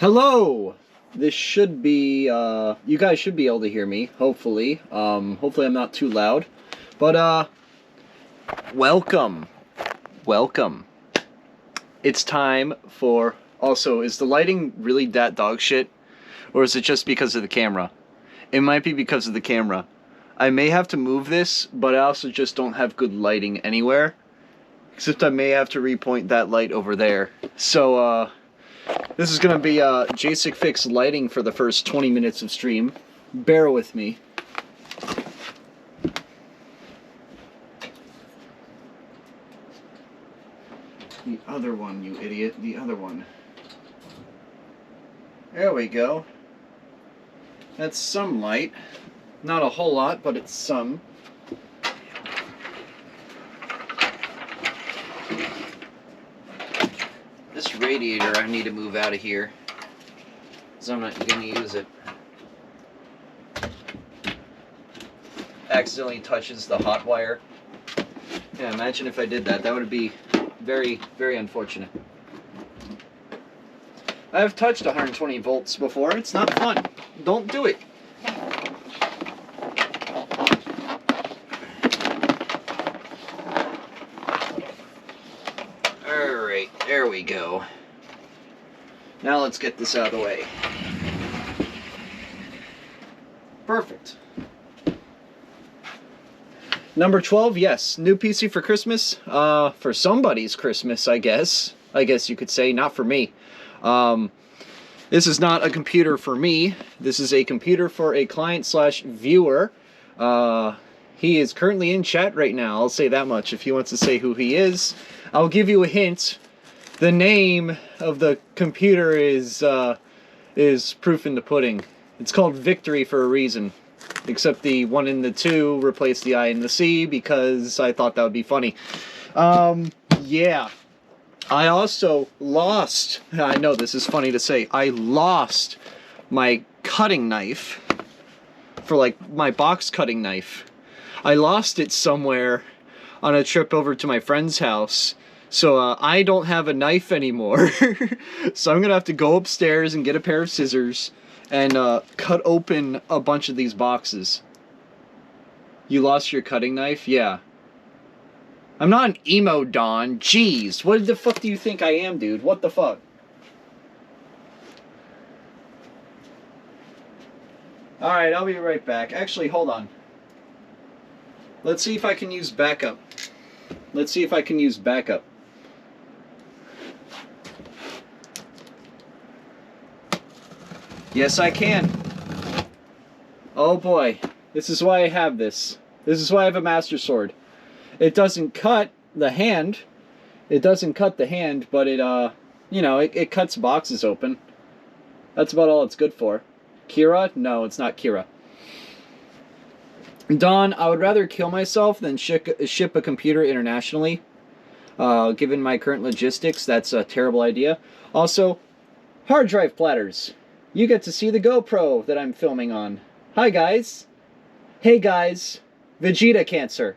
Hello! This should be, you guys should be able to hear me, hopefully. Hopefully I'm not too loud. But, welcome. Welcome. It's time for... Also, is the lighting really that dog shit? Or is it just because of the camera? It might be because of the camera. I may have to move this, but I also just don't have good lighting anywhere. Except I may have to repoint that light over there. So, this is going to be JSIC Fix lighting for the first 20 minutes of stream. Bear with me. The other one, you idiot. The other one. There we go. That's some light. Not a whole lot, but it's some. This radiator I need to move out of here, because I'm not going to use it. Accidentally touches the hot wire. Yeah, imagine if I did that. That would be very, very unfortunate. I've touched 120 volts before. It's not fun. Don't do it. Alright, there we go. Now let's get this out of the way. Perfect. Number 12, yes. New PC for Christmas. For somebody's Christmas, I guess. I guess you could say. Not for me. This is not a computer for me. This is a computer for a client/viewer. He is currently in chat right now. I'll say that much. If he wants to say who he is, I'll give you a hint. The name of the computer is proof in the pudding. It's called Victory for a reason. Except the 1 and the 2 replaced the I and the C because I thought that would be funny. Yeah. I also lost, I know this is funny to say, I lost my cutting knife for like my box cutting knife. I lost it somewhere on a trip over to my friend's house. So I don't have a knife anymore. So I'm going to have to go upstairs and get a pair of scissors and cut open a bunch of these boxes. You lost your cutting knife? Yeah. I'm not an emo Don. Jeez, what the fuck do you think I am, dude? What the fuck? Alright, I'll be right back. Actually, hold on. Let's see if I can use backup. Let's see if I can use backup. Yes, I can. Oh boy. This is why I have this. This is why I have a Master Sword. It doesn't cut the hand. It doesn't cut the hand, but it, you know, it cuts boxes open. That's about all it's good for. Kira? No, it's not Kira. Don, I would rather kill myself than ship a computer internationally. Given my current logistics, that's a terrible idea. Also, hard drive platters. You get to see the GoPro that I'm filming on. Hi, guys. Hey, guys. Vegeta cancer.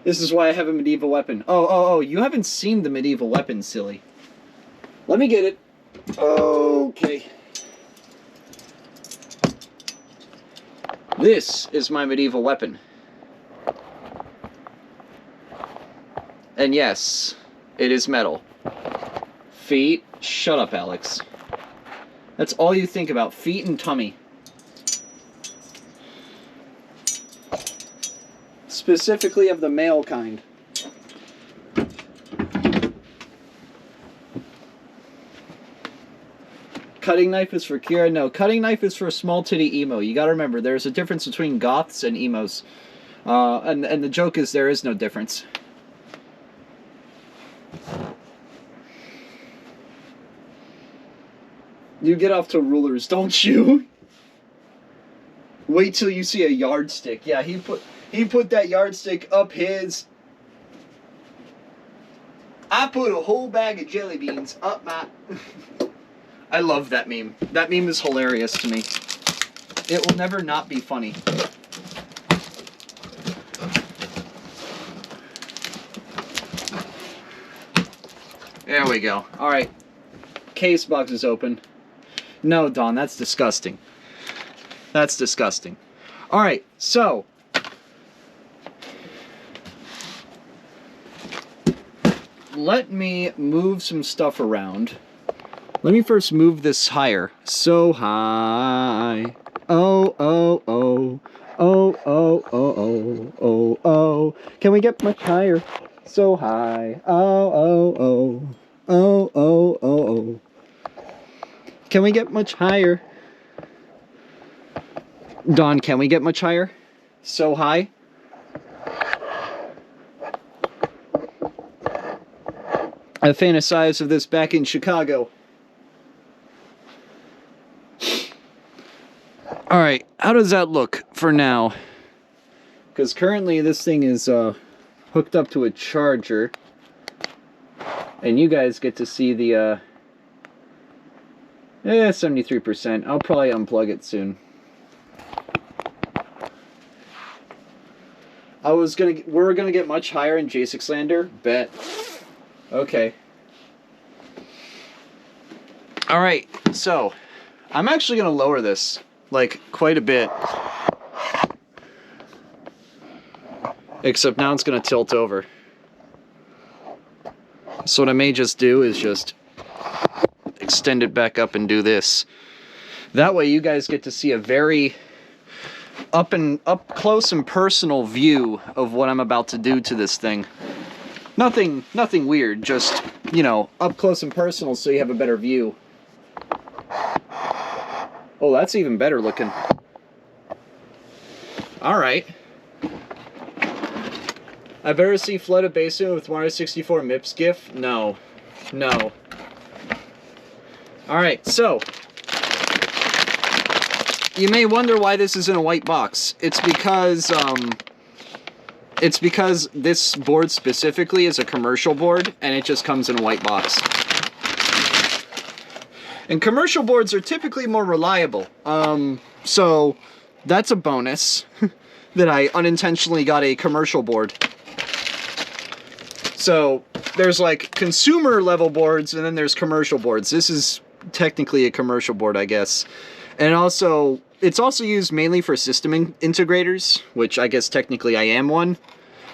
This is why I have a medieval weapon. Oh, you haven't seen the medieval weapon, silly. Let me get it. Okay. This is my medieval weapon. And yes, it is metal. Feet? Shut up, Alex. That's all you think about, feet and tummy. Specifically of the male kind. Cutting knife is for Kira? No, cutting knife is for small titty emo. You gotta remember, there's a difference between goths and emos. And the joke is there is no difference. You get off to rulers, don't you? Wait till you see a yardstick. Yeah, he put that yardstick up his... I put a whole bag of jelly beans up my... I love that meme. That meme is hilarious to me. It will never not be funny. There we go. All right. Case box is open. No, Don, that's disgusting. That's disgusting. All right, so let me move some stuff around. Let me first move this higher. So high. Oh, oh, oh. Oh, oh, oh, oh, oh, oh. Can we get much higher? So high. Oh, oh, oh. Oh, oh, oh, oh. Can we get much higher? Don, can we get much higher? So high? I fantasized of this back in Chicago. Alright, how does that look for now? Because currently this thing is hooked up to a charger. And you guys get to see the 73%. I'll probably unplug it soon. We're gonna get much higher in J6 Lander? Bet. Okay. Alright, so I'm actually gonna lower this, like, quite a bit. Except now it's gonna tilt over. So what I may just do is just extend it back up and do this. That way you guys get to see a very up close and personal view of what I'm about to do to this thing. Nothing weird, just, you know, up close and personal so you have a better view. Oh, that's even better looking. Alright. I better see flooded basement with 164 MIPS GIF? No. No. Alright, so you may wonder why this is in a white box. It's because this board specifically is a commercial board and it just comes in a white box. And commercial boards are typically more reliable. So that's a bonus that I unintentionally got a commercial board. So there's like consumer level boards and then there's commercial boards. This is technically a commercial board, I guess. And also, it's also used mainly for system integrators, which I guess technically I am one.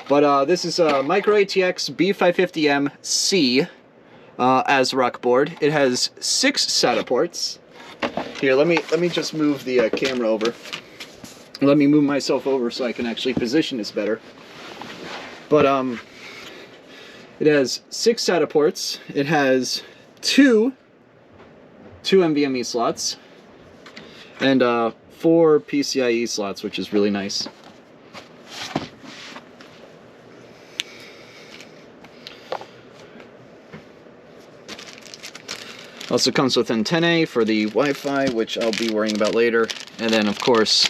But this is a Micro ATX B550M-C ASRock board. It has 6 SATA ports. Here, let me just move the camera over. Let me move myself over so I can actually position this better. But it has 6 SATA ports. It has two NVMe slots and 4 PCIe slots, which is really nice. Also comes with antennae for the Wi-Fi, which I'll be worrying about later. And then, of course,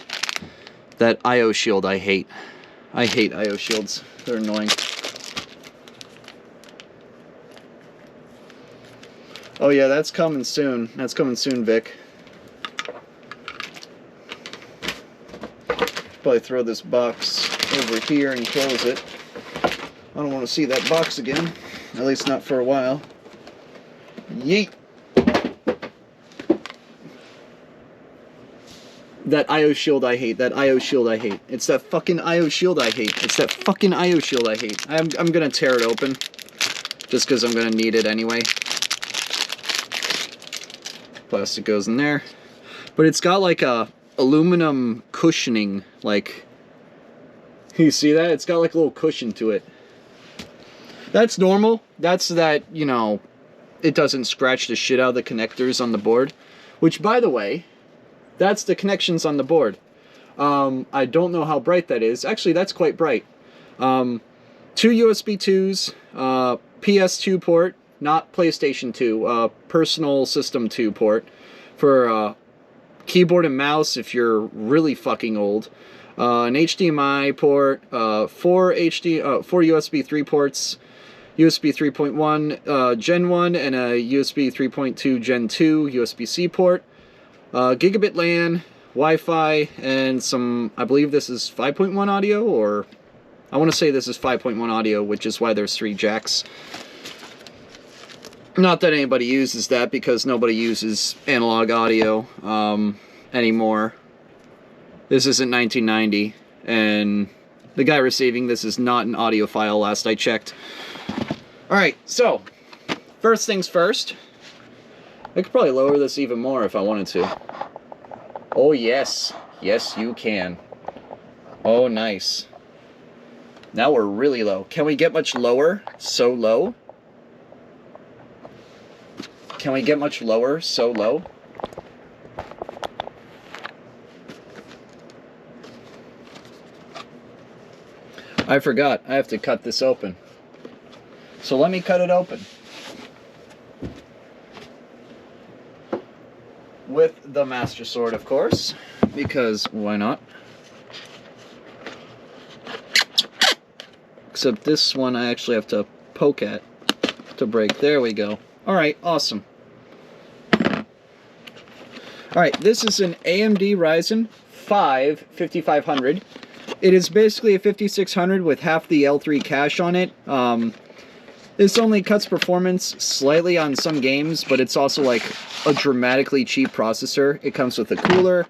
that I/O shield I hate. I hate I/O shields. They're annoying. Oh yeah, that's coming soon. That's coming soon, Vic. Probably throw this box over here and close it. I don't want to see that box again. At least not for a while. Yeet! That I/O shield I hate. That I/O shield I hate. It's that fucking I/O shield I hate. It's that fucking I/O shield I hate. I'm gonna tear it open. Just because I'm gonna need it anyway. Plastic goes in there. But it's got like a aluminum cushioning, like, you see that? It's got like a little cushion to it. That's normal. That's that, you know, it doesn't scratch the shit out of the connectors on the board. Which, by the way, that's the connections on the board. I don't know how bright that is. Actually, that's quite bright. 2 USB 2s, PS2 port, not PlayStation 2, personal system 2 port for keyboard and mouse if you're really fucking old. An HDMI port, 4 USB 3 ports, USB 3.1 Gen 1 and a USB 3.2 Gen 2 USB-C port, gigabit LAN, Wi-Fi, and some, I believe this is 5.1 audio, or I want to say this is 5.1 audio, which is why there's 3 jacks. Not that anybody uses that, because nobody uses analog audio anymore. This isn't 1990, and the guy receiving this is not an audiophile last I checked. Alright, so, first things first. I could probably lower this even more if I wanted to. Oh yes, yes you can. Oh nice. Now we're really low. Can we get much lower? So low? Can we get much lower? So low? I forgot. I have to cut this open. So let me cut it open. With the Master Sword, of course. Because why not? Except this one I actually have to poke at to break. There we go. Alright, awesome. Alright, this is an AMD Ryzen 5 5500. It is basically a 5600 with half the L3 cache on it. This only cuts performance slightly on some games, but it's also like a dramatically cheap processor. It comes with a cooler,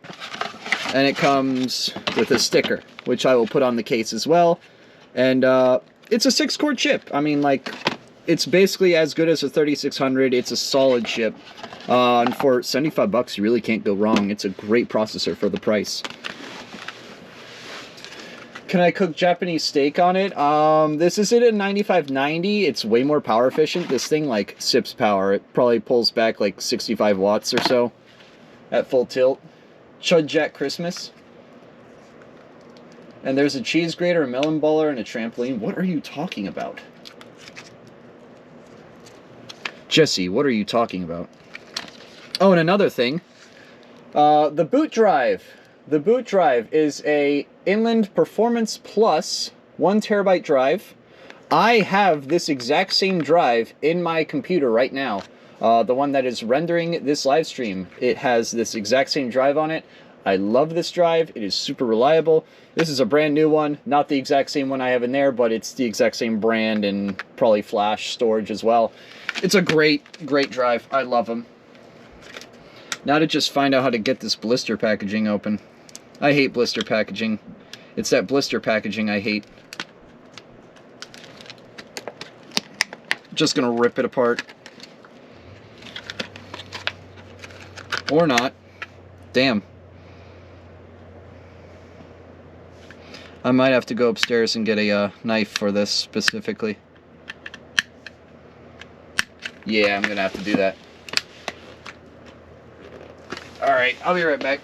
and it comes with a sticker, which I will put on the case as well. And it's a 6-core chip. I mean, like, it's basically as good as a 3600. It's a solid chip. And for 75 bucks, you really can't go wrong. It's a great processor for the price. Can I cook Japanese steak on it? This is it at 9590. It's way more power efficient. This thing, like, sips power. It probably pulls back, like, 65 watts or so at full tilt. Chud Jack Christmas. And there's a cheese grater, a melon baller, and a trampoline. What are you talking about? Jesse, what are you talking about? Oh, and another thing. The boot drive. The boot drive is a Inland Performance Plus 1TB drive. I have this exact same drive in my computer right now. The one that is rendering this live stream. It has this exact same drive on it. I love this drive. It is super reliable. This is a brand new one. Not the exact same one I have in there, but it's the exact same brand and probably flash storage as well. It's a great, great drive. I love them. Now to just find out how to get this blister packaging open. I hate blister packaging. It's that blister packaging I hate. Just gonna rip it apart. Or not. Damn. I might have to go upstairs and get a knife for this specifically. Yeah, I'm gonna have to do that. Alright, I'll be right back.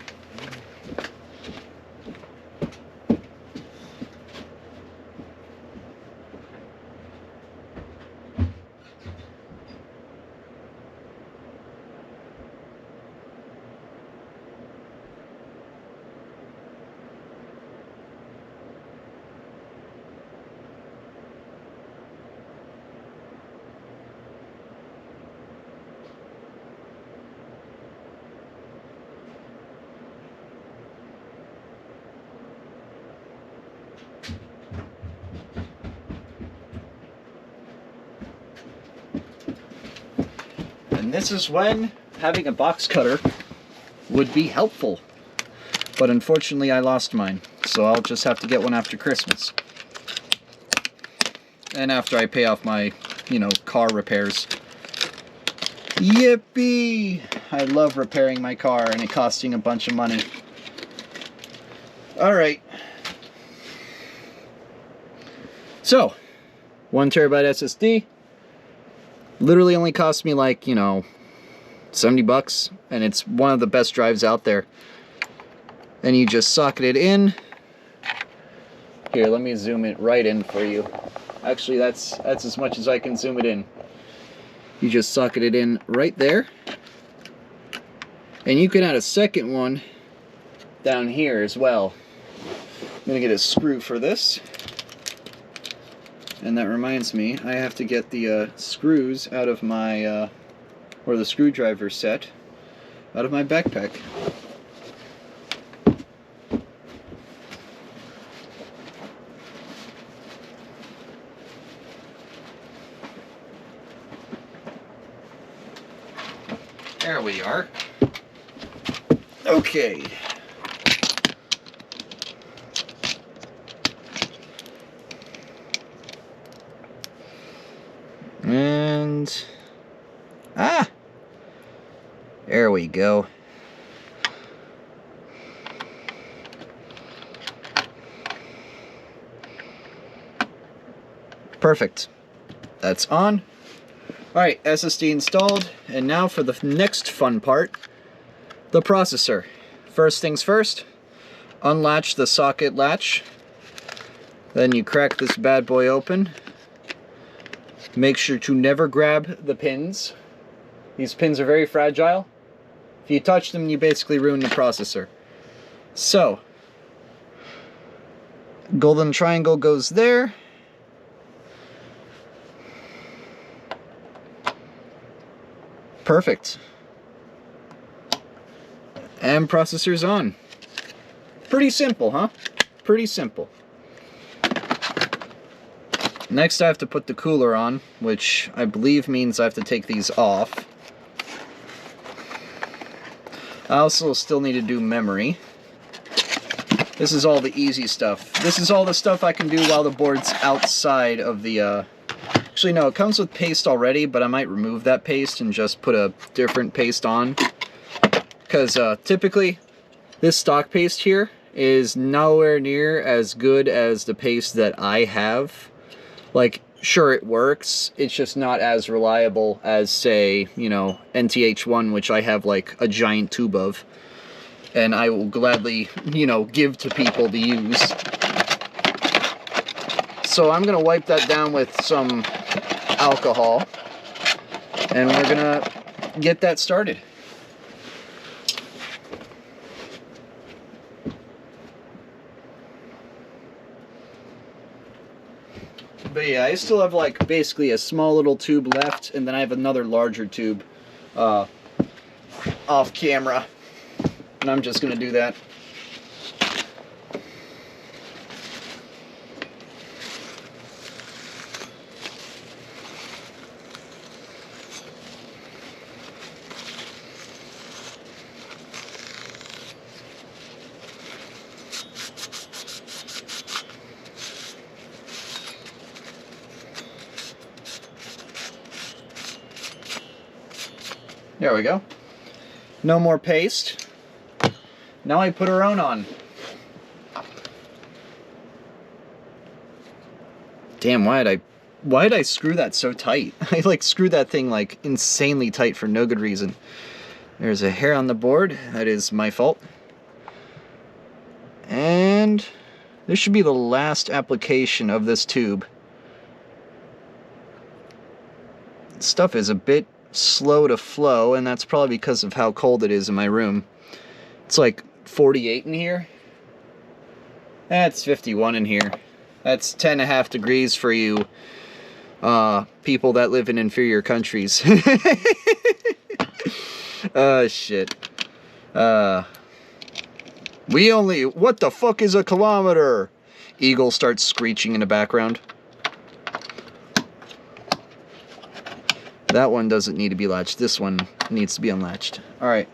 And this is when having a box cutter would be helpful. But unfortunately I lost mine, so I'll just have to get one after Christmas. And after I pay off my, car repairs. Yippee! I love repairing my car and it costing a bunch of money. Alright. So, 1TB SSD. Literally only cost me like, 70 bucks. And it's one of the best drives out there. And you just socket it in. Here, let me zoom it right in for you. Actually, that's as much as I can zoom it in. You just socket it in right there. And you can add a second one down here as well. I'm gonna get a screw for this. And that reminds me, I have to get the screws out of my, or the screwdriver set, out of my backpack. There we are. Okay. And there we go. Perfect. That's on. Alright, SSD installed, and now for the next fun part, the processor. First things first, unlatch the socket latch, then you crack this bad boy open. Make sure to never grab the pins. These pins are very fragile. If you touch them, you basically ruin the processor. So, golden triangle goes there. Perfect. And processor's on. Pretty simple, huh? Pretty simple. Next I have to put the cooler on, which I believe means I have to take these off. I also still need to do memory. This is all the easy stuff. This is all the stuff I can do while the board's outside of the... Actually, no, it comes with paste already, but I might remove that paste and just put a different paste on. Because typically, this stock paste here is nowhere near as good as the paste that I have. Like, sure, it works. It's just not as reliable as, say, you know, NTH1, which I have, like, a giant tube of. And I will gladly, you know, give to people to use. So I'm going to wipe that down with some alcohol. And we're going to get that started. But yeah, I still have like basically a small little tube left, and then I have another larger tube off camera, and I'm just gonna do that. There we go. No more paste. Now I put her own on. Damn, why did I screw that so tight? I like screwed that thing like insanely tight for no good reason. There's a hair on the board. That is my fault. And this should be the last application of this tube. Stuff is a bit slow to flow, and that's probably because of how cold it is in my room. It's like 48 in here. That's 51 in here. That's 10.5 degrees for you people that live in inferior countries. Oh shit. We only... What the fuck is a kilometer? Eagle starts screeching in the background. That one doesn't need to be latched. This one needs to be unlatched. Alright.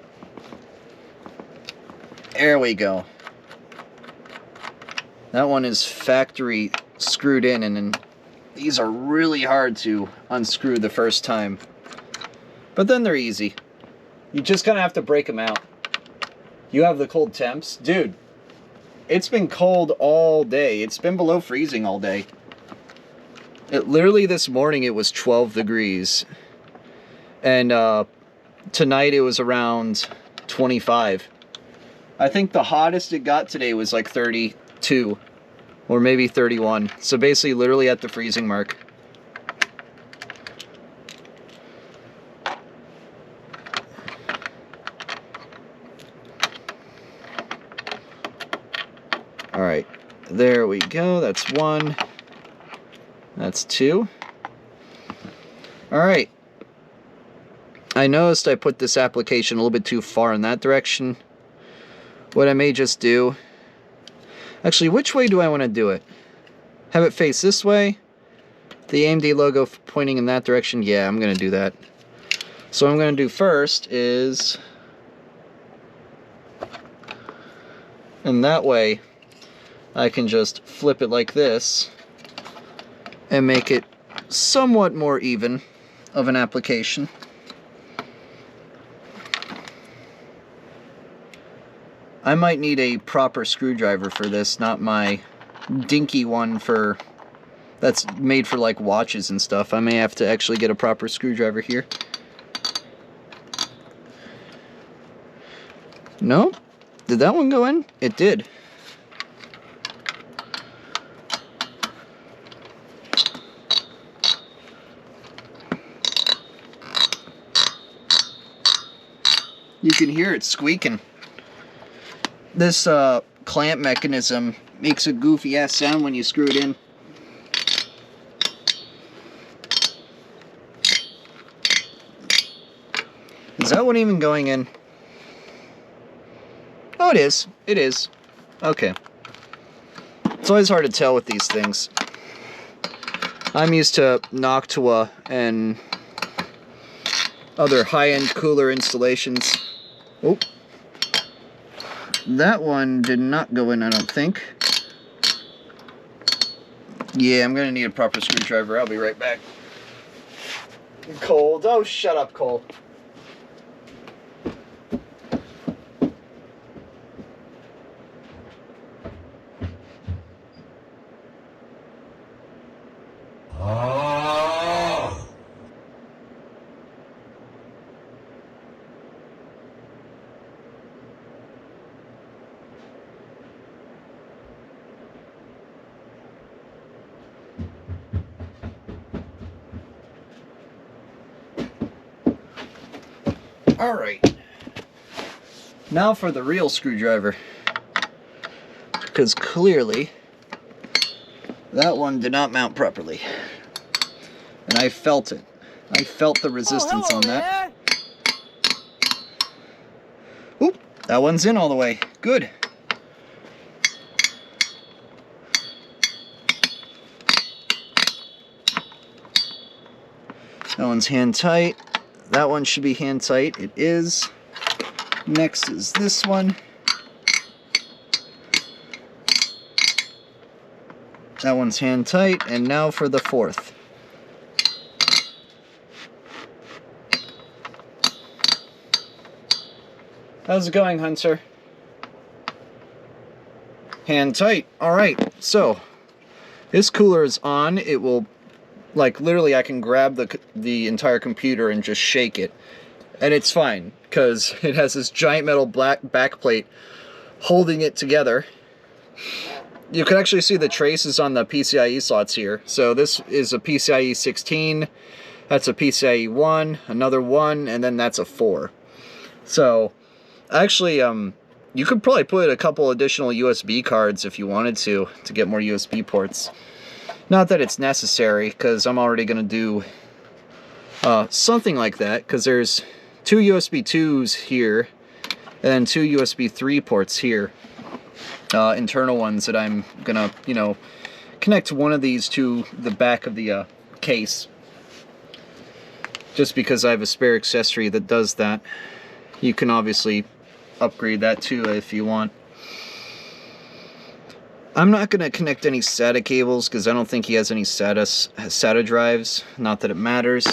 There we go. That one is factory screwed in, and then these are really hard to unscrew the first time. But then they're easy. You just kind of have to break them out. You have the cold temps. Dude, it's been cold all day. It's been below freezing all day. Literally this morning it was 12 degrees. And tonight it was around 25. I think the hottest it got today was like 32 or maybe 31. So basically literally at the freezing mark. Alright, there we go. That's one. That's two. Alright. I noticed I put this application a little bit too far in that direction. What I may just do... Actually, which way do I want to do it? Have it face this way? The AMD logo pointing in that direction? Yeah, I'm going to do that. So what I'm going to do first is, and that way I can just flip it like this and make it somewhat more even of an application. I might need a proper screwdriver for this, not my dinky one for that's made for like watches and stuff. I may have to actually get a proper screwdriver here. No? Did that one go in? It did. You can hear it squeaking. This clamp mechanism makes a goofy ass sound when you screw it in. Is that one even going in? Oh, it is. It is. Okay. It's always hard to tell with these things. I'm used to Noctua and other high-end cooler installations. Oh. That one did not go in, I don't think. Yeah, I'm gonna need a proper screwdriver. I'll be right back. Cold. Oh, shut up, Cole. Alright, now for the real screwdriver, because clearly that one did not mount properly, and I felt it. I felt the resistance on that. Oop, that one's in all the way. Good. That one's hand tight. That one should be hand tight. It is. Next is this one. That one's hand tight. And now for the fourth. How's it going, Hunter? Hand tight. Alright, so this cooler is on. It will, like, literally I can grab the entire computer and just shake it. And it's fine, because it has this giant metal black backplate holding it together. You can actually see the traces on the PCIe slots here. So this is a PCIe 16, that's a PCIe 1, another 1, and then that's a 4. So, actually, you could probably put a couple additional USB cards if you wanted to get more USB ports. Not that it's necessary, because I'm already going to do something like that, because there's 2 USB 2s here, and then 2 USB 3 ports here. Internal ones that I'm going to, you know, connect one of these to the back of the case. Just because I have a spare accessory that does that. You can obviously upgrade that too if you want. I'm not going to connect any SATA cables because I don't think he has any SATA drives. Not that it matters.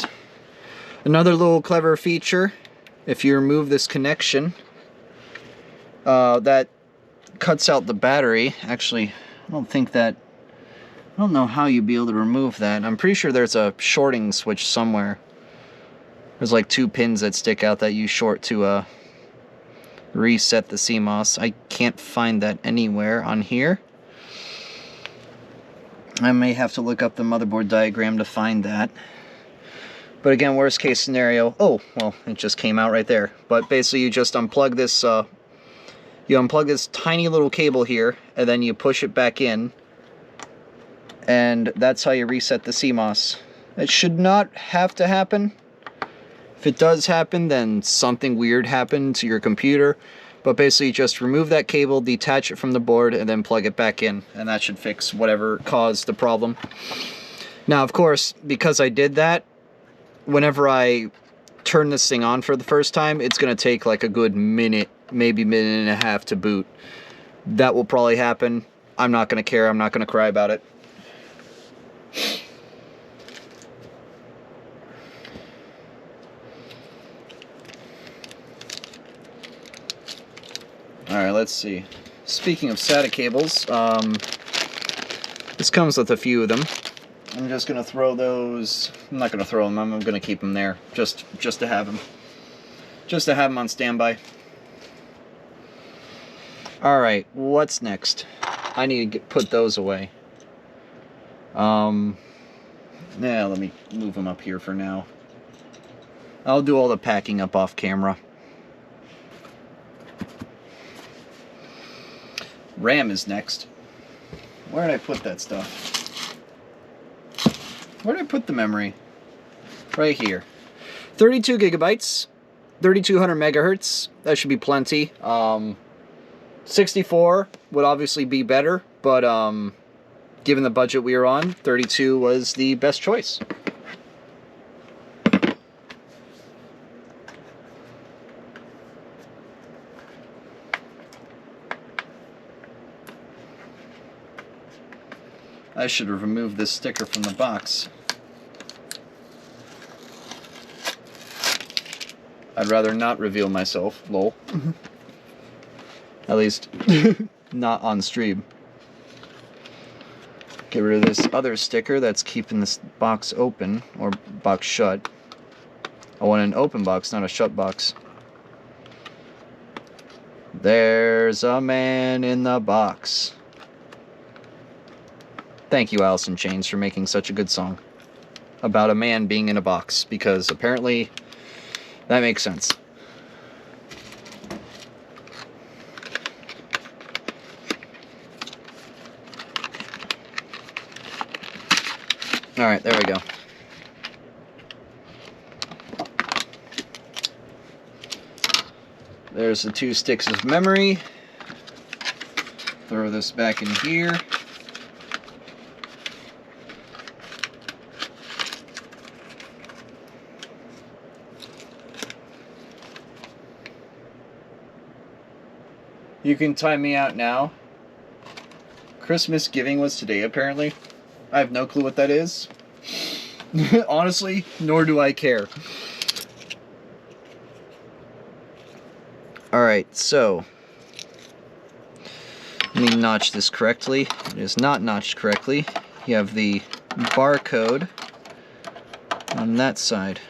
Another little clever feature, if you remove this connection, that cuts out the battery. Actually, I don't know how you'd be able to remove that. I'm pretty sure there's a shorting switch somewhere. There's like 2 pins that stick out that you short to reset the CMOS. I can't find that anywhere on here. I may have to look up the motherboard diagram to find that. But again, worst case scenario, oh, well, it just came out right there. But basically you just unplug this, you unplug this tiny little cable here, and then you push it back in. And that's how you reset the CMOS. It should not have to happen. If it does happen, then something weird happened to your computer. But basically just remove that cable, detach it from the board, and then plug it back in. And that should fix whatever caused the problem. Now, of course, because I did that, whenever I turn this thing on for the first time, it's going to take like a good minute, maybe minute and a half to boot. That will probably happen. I'm not going to care. I'm not going to cry about it. Alright, let's see. Speaking of SATA cables, this comes with a few of them. I'm just going to throw those... I'm not going to throw them, I'm going to keep them there. Just to have them. Just to have them on standby. Alright, what's next? I need to put those away. Yeah, let me move them up here for now. I'll do all the packing up off camera. RAM is next. Where did I put that stuff? Where did I put the memory? Right here. 32 gigabytes, 3200 megahertz. That should be plenty. 64 would obviously be better, but given the budget we were on, 32 was the best choice. I should have removed this sticker from the box. I'd rather not reveal myself, lol. At least, not on stream. Get rid of this other sticker that's keeping this box open, or box shut. I want an open box, not a shut box. There's a man in the box. Thank you, Alice in Chains, for making such a good song about a man being in a box, because apparently that makes sense. Alright, there we go. There's the 2 sticks of memory. Throw this back in here. You can time me out now. Christmas giving was today, apparently. I have no clue what that is. Honestly, nor do I care. Alright, so let me notch this correctly. It is not notched correctly. You have the barcode on that side.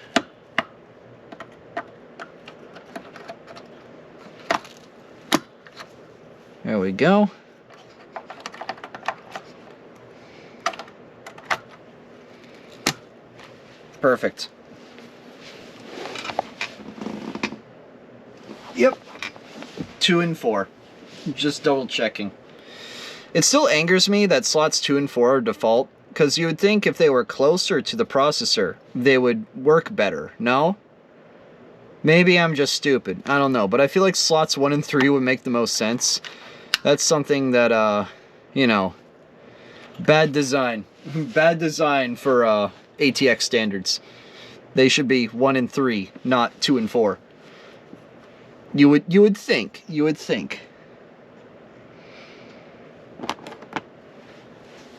There we go. Perfect. Yep. 2 and 4. Just double checking. It still angers me that slots 2 and 4 are default, because you would think if they were closer to the processor, they would work better, no? Maybe I'm just stupid. I don't know, but I feel like slots 1 and 3 would make the most sense. That's something that, you know, bad design. Bad design for ATX standards. They should be 1 and 3, not 2 and 4. You would think. You would think.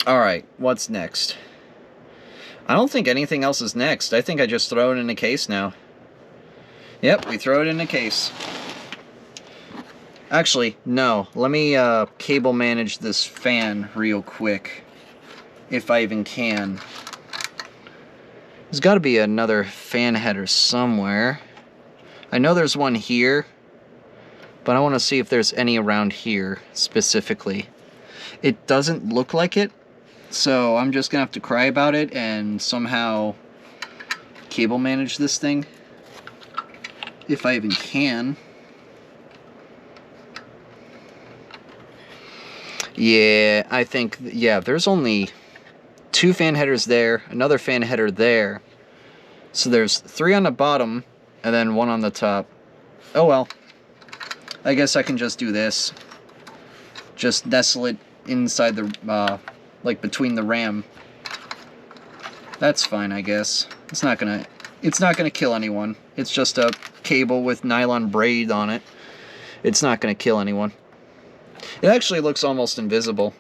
Alright, what's next? I don't think anything else is next. I think I just throw it in a case now. Yep, we throw it in a case. Actually, no. Let me cable manage this fan real quick. If I even can. There's got to be another fan header somewhere. I know there's one here, but I want to see if there's any around here specifically. It doesn't look like it, so I'm just going to have to cry about it and somehow cable manage this thing. If I even can. Yeah, I think, yeah, there's only 2 fan headers there, another fan header there. So there's 3 on the bottom, and then 1 on the top. Oh well. I guess I can just do this. Just nestle it inside the, like between the RAM. That's fine, I guess. It's not gonna It's not going to kill anyone. It's just a cable with nylon braid on it. It's not going to kill anyone. It actually looks almost invisible.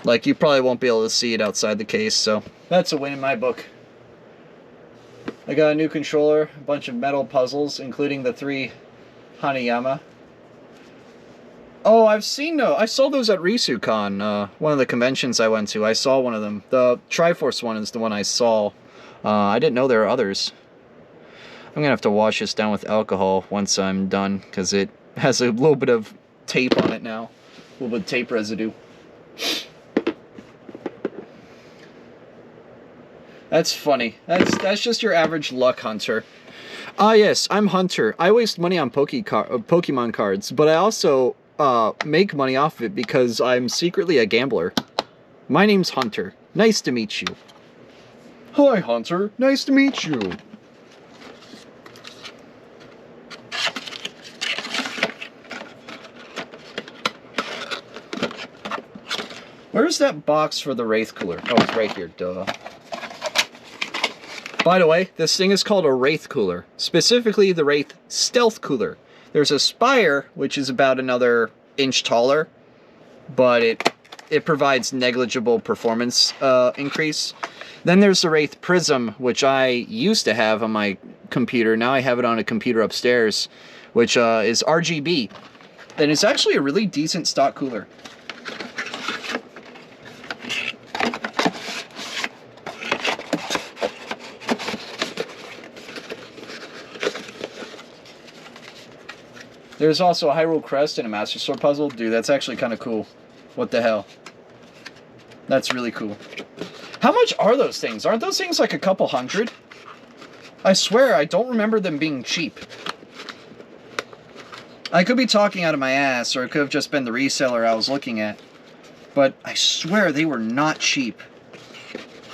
Like, you probably won't be able to see it outside the case, so that's a win in my book. I got a new controller, a bunch of metal puzzles, including the 3 Hanayama. Oh, I've seen I saw those at RisuCon, one of the conventions I went to. I saw one of them. The Triforce one is the one I saw. I didn't know there are others. I'm going to have to wash this down with alcohol once I'm done, because it has a little bit of tape on it now. A little bit of tape residue. That's funny. That's just your average luck hunter. Ah, yes, I'm Hunter. I waste money on Pokemon cards, but I also make money off of it because I'm secretly a gambler. My name's Hunter. Nice to meet you. Hi, Hunter. Nice to meet you. Where's that box for the Wraith cooler? Oh, it's right here, duh. By the way, this thing is called a Wraith cooler. Specifically, the Wraith Stealth Cooler. There's a Spire, which is about another inch taller, but it provides negligible performance increase. Then there's the Wraith Prism, which I used to have on my computer. Now I have it on a computer upstairs, which is RGB. And it's actually a really decent stock cooler. There's also a Hyrule Crest and a Master Sword puzzle. Dude, that's actually kind of cool. What the hell? That's really cool. How much are those things? Aren't those things like a couple hundred? I swear, I don't remember them being cheap. I could be talking out of my ass, or it could have just been the reseller I was looking at. But I swear they were not cheap.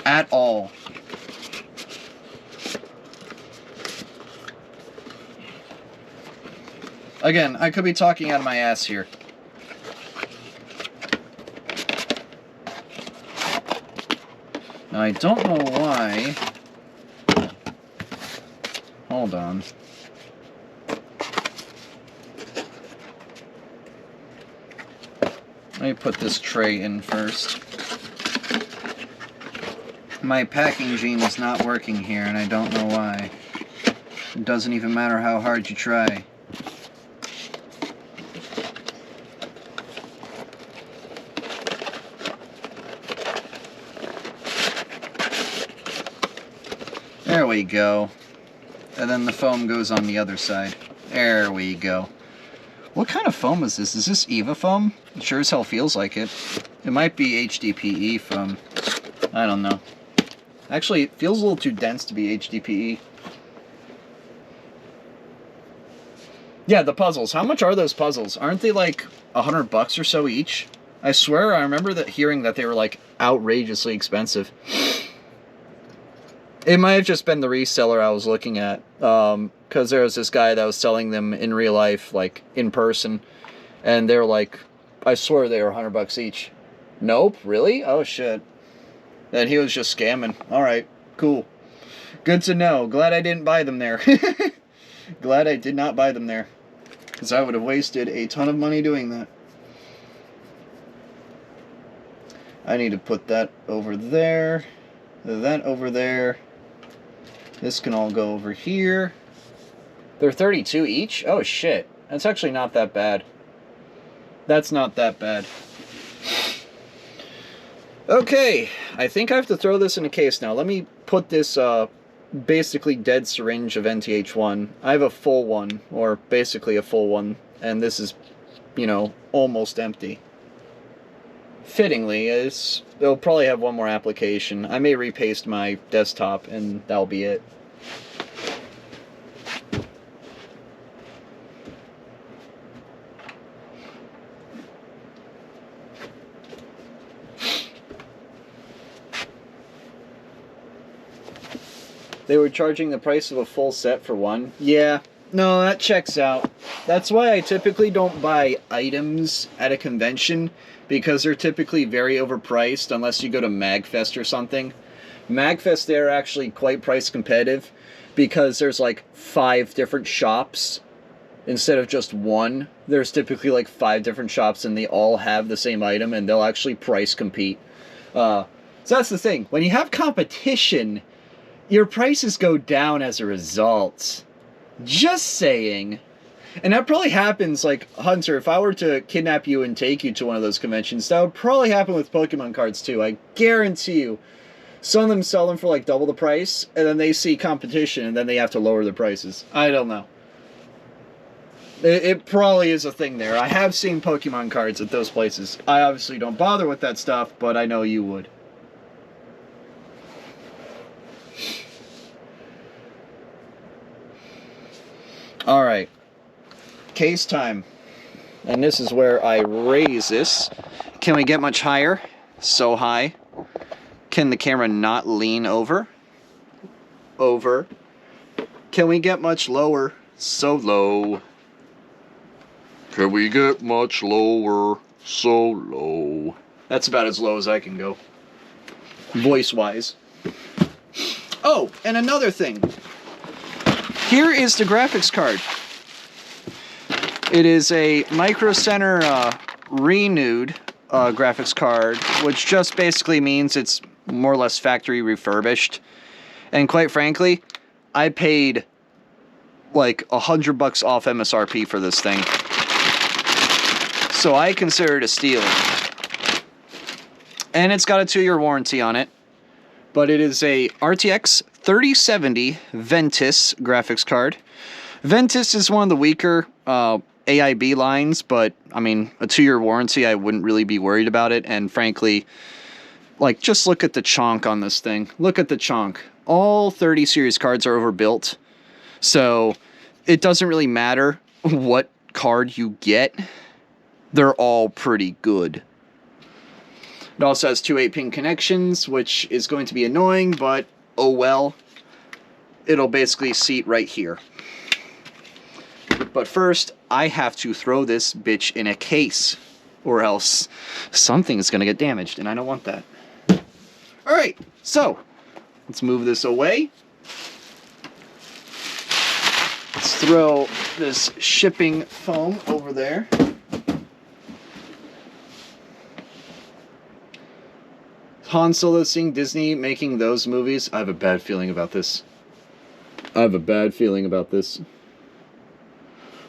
At all. Again, I could be talking out of my ass here. Now, I don't know why. Hold on. Let me put this tray in first. My packing gene is not working here, and I don't know why. It doesn't even matter how hard you try. There we go. And then the foam goes on the other side. There we go. What kind of foam is this? Is this EVA foam? It sure as hell feels like it. It might be HDPE foam. I don't know. Actually, it feels a little too dense to be HDPE. Yeah, the puzzles. How much are those puzzles? Aren't they like $100 or so each? I swear I remember hearing that they were like outrageously expensive. It might have just been the reseller I was looking at, because there was this guy that was selling them in real life, like in person, and they were like, I swear they were $100 each. Nope, really? Oh shit. Then he was just scamming. Alright, cool. Good to know. Glad I didn't buy them there. Glad I did not buy them there, because I would have wasted a ton of money doing that. I need to put that over there, that over there. This can all go over here. They're 32 each? Oh shit. That's actually not that bad. That's not that bad. Okay, I think I have to throw this in a case now. Let me put this basically dead syringe of NTH1. I have a full one, or basically a full one, and this is, you know, almost empty. Fittingly, it'll probably have one more application. I may repaste my desktop, and that'll be it. They were charging the price of a full set for one. Yeah, no, that checks out. That's why I typically don't buy items at a convention, because they're typically very overpriced unless you go to MagFest or something. MagFest, they're actually quite price competitive because there's like 5 different shops instead of just one. There's typically like 5 different shops and they all have the same item and they'll actually price compete. So that's the thing. When you have competition, your prices go down as a result. Just saying. And that probably happens, like, Hunter, if I were to kidnap you and take you to one of those conventions, that would probably happen with Pokemon cards too. I guarantee you. Some of them sell them for like double the price, and then they see competition, and then they have to lower the prices. I don't know. It probably is a thing there. I have seen Pokemon cards at those places. I obviously don't bother with that stuff, but I know you would. Alright. Case time. And this is where I raise this. Can we get much higher? So high. Can the camera not lean over? Over. Can we get much lower? So low. Can we get much lower? So low. That's about as low as I can go. Voice-wise. Oh, and another thing. Here is the graphics card. It is a Micro Center renewed graphics card, which just basically means it's more or less factory refurbished. And quite frankly, I paid like $100 off MSRP for this thing. So I consider it a steal. And it's got a 2-year warranty on it. But it is a RTX 3070 Ventus graphics card. Ventus is one of the weaker AIB lines, but I mean, a 2-year warranty, I wouldn't really be worried about it. And frankly, like, just look at the chonk on this thing. Look at the chonk. All 30 series cards are overbuilt. So it doesn't really matter what card you get. They're all pretty good. It also has 2 8-pin connections, which is going to be annoying, but oh well. It'll basically seat right here. But first, I have to throw this bitch in a case, or else something is going to get damaged, and I don't want that. Alright, so let's move this away. Let's throw this shipping foam over there. Han Solo seeing Disney making those movies. I have a bad feeling about this.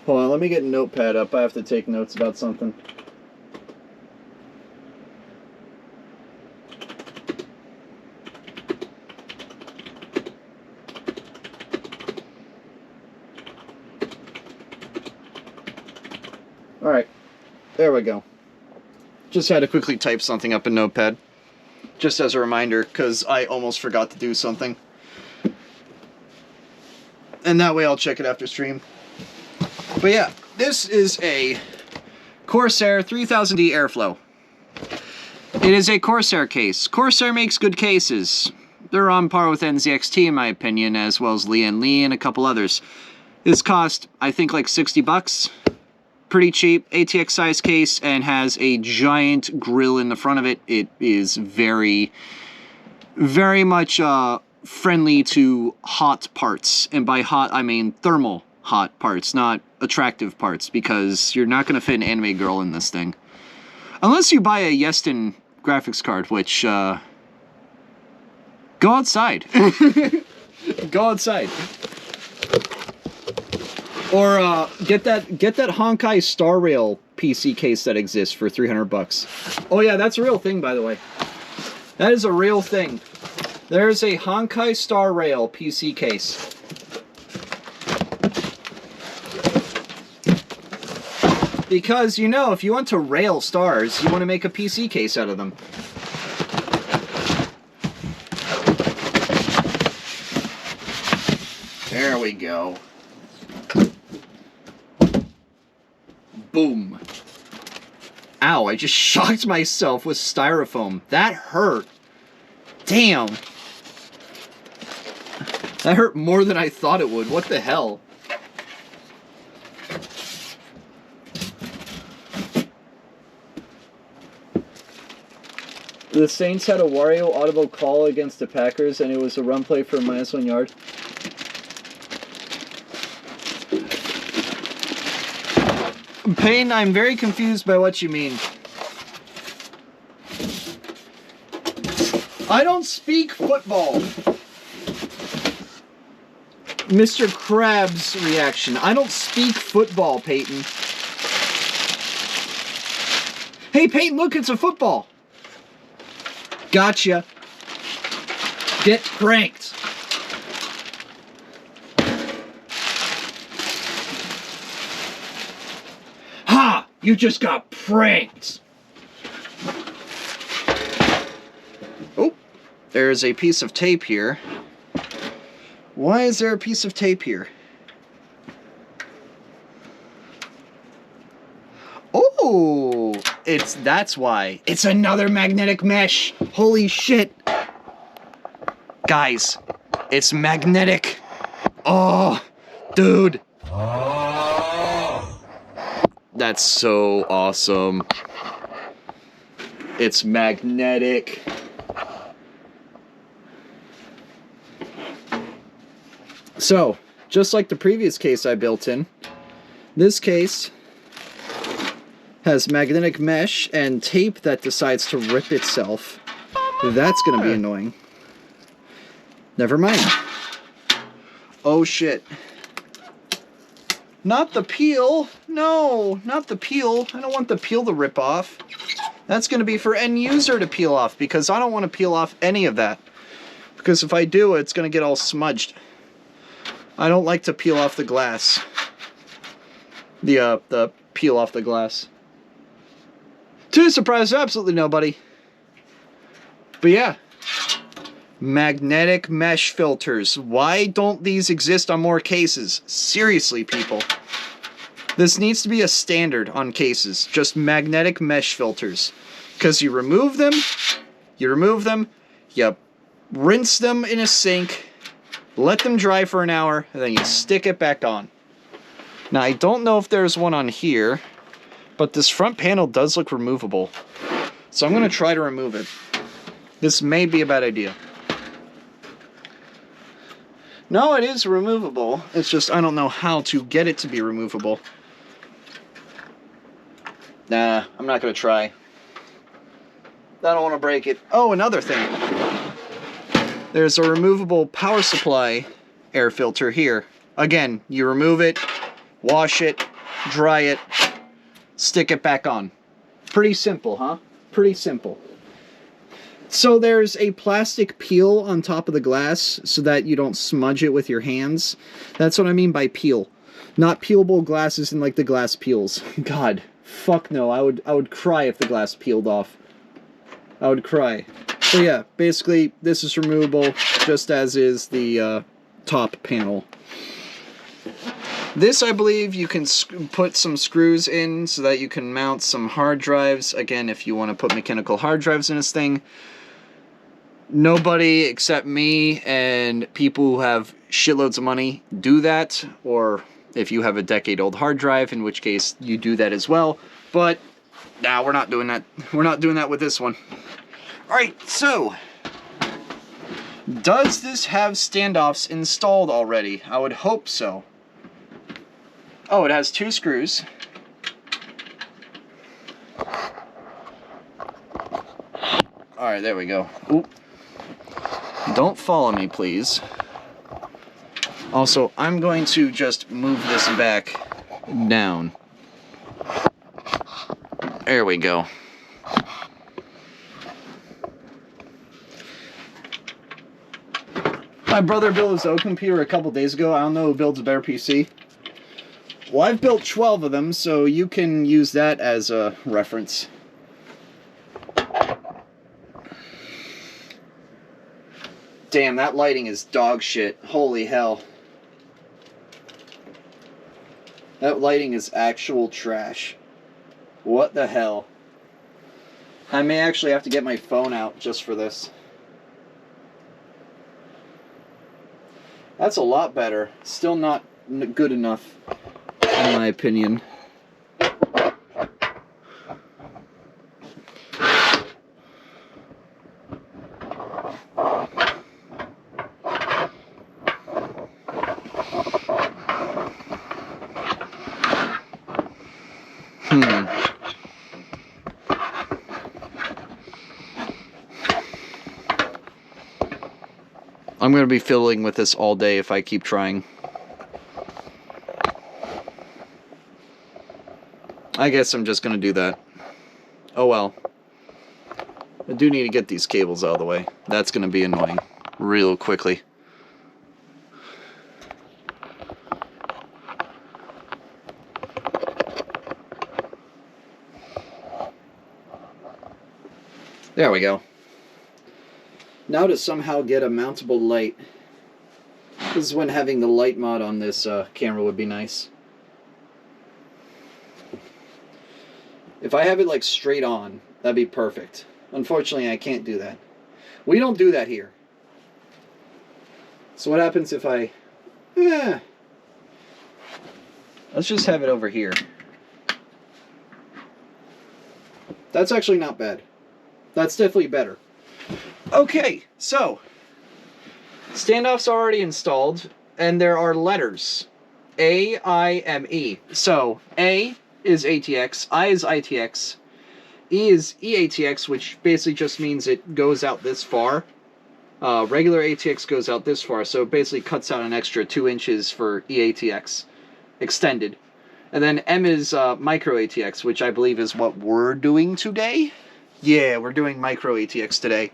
Hold on, let me get a notepad up. I have to take notes about something. Alright, there we go. Just had to quickly type something up in Notepad. Just as a reminder, because I almost forgot to do something. And that way I'll check it after stream. But yeah, this is a Corsair 3000D Airflow. It is a Corsair case. Corsair makes good cases. They're on par with NZXT in my opinion, as well as Lian Li and a couple others. This cost, I think, like $60. Pretty cheap, ATX size case, and has a giant grill in the front of it. It is very, very much friendly to hot parts. And by hot, I mean thermal hot parts, not attractive parts, because you're not going to fit an anime girl in this thing. Unless you buy a Yeston graphics card, which, go outside. Go outside. Or get that Honkai Star Rail PC case that exists for $300. Oh yeah, that's a real thing, by the way. That is a real thing. There's a Honkai Star Rail PC case. Because, you know, if you want to rail stars, you want to make a PC case out of them. There we go. Boom. Ow, I just shocked myself with styrofoam. That hurt. Damn. That hurt more than I thought it would. What the hell? The Saints had a Wario audible call against the Packers, and it was a run play for -1 yard. Payne, I'm very confused by what you mean. I don't speak football. Mr. Krabs' reaction. I don't speak football, Peyton. Hey, Peyton, look, it's a football. Gotcha. Get pranked. Ha! You just got pranked. Oh, there's a piece of tape here. Why is there a piece of tape here? Oh, that's why. It's another magnetic mesh. Holy shit. Guys, it's magnetic. Oh, dude. That's so awesome. It's magnetic. So, just like the previous case I built in, this case has magnetic mesh and tape that decides to rip itself. That's gonna be annoying. Never mind. Oh shit. Not the peel. No, not the peel. I don't want the peel to rip off. That's gonna be for end user to peel off, because I don't want to peel off any of that. Because if I do, it's gonna get all smudged. I don't like to peel off the glass. The peel off the glass. To surprise absolutely nobody. But yeah. Magnetic mesh filters. Why don't these exist on more cases? Seriously, people. This needs to be a standard on cases. Just magnetic mesh filters. Because you remove them, you rinse them in a sink, let them dry for an hour, and then you stick it back on. Now, I don't know if there's one on here, but this front panel does look removable. So I'm going to try to remove it. This may be a bad idea. No, it is removable. It's just I don't know how to get it to be removable. Nah, I'm not going to try. I don't want to break it. Oh, another thing. There's a removable power supply air filter here. Again, you remove it, wash it, dry it, stick it back on. Pretty simple, huh? Pretty simple. So there's a plastic peel on top of the glass so that you don't smudge it with your hands. That's what I mean by peel. Not peelable glasses and like the glass peels. God, fuck no. I would cry if the glass peeled off. I would cry. So yeah, basically this is removable just as is the top panel. This, I believe, you can put some screws in so that you can mount some hard drives. Again, if you want to put mechanical hard drives in this thing. Nobody except me and people who have shitloads of money do that. Or if you have a decade-old hard drive, in which case you do that as well. But, nah, we're not doing that. We're not doing that with this one. Alright, so does this have standoffs installed already? I would hope so. Oh, it has 2 screws. Alright, there we go. Oop. Don't follow me, please. Also, I'm going to just move this back down. There we go. My brother built his own computer a couple days ago. I don't know who builds a better PC. Well, I've built 12 of them, so you can use that as a reference. Damn, that lighting is dog shit. Holy hell. That lighting is actual trash. What the hell? I may actually have to get my phone out just for this. That's a lot better. Still not good enough, in my opinion. I'm going to be fiddling with this all day if I keep trying. I guess I'm just going to do that. Oh well. I do need to get these cables out of the way. That's going to be annoying real quickly. There we go. Now to somehow get a mountable light. This is when having the light mod on this camera would be nice. If I have it like straight on, that'd be perfect. Unfortunately, I can't do that. We don't do that here. So what happens if I... Let's just have it over here. That's actually not bad. That's definitely better. Okay, so standoff's already installed, and there are letters. A, I, M, E. So A is ATX, I is ITX, E is EATX, which basically just means it goes out this far. Regular ATX goes out this far, so it basically cuts out an extra 2 inches for EATX extended. And then M is micro ATX, which I believe is what we're doing today. Yeah, we're doing micro ATX today.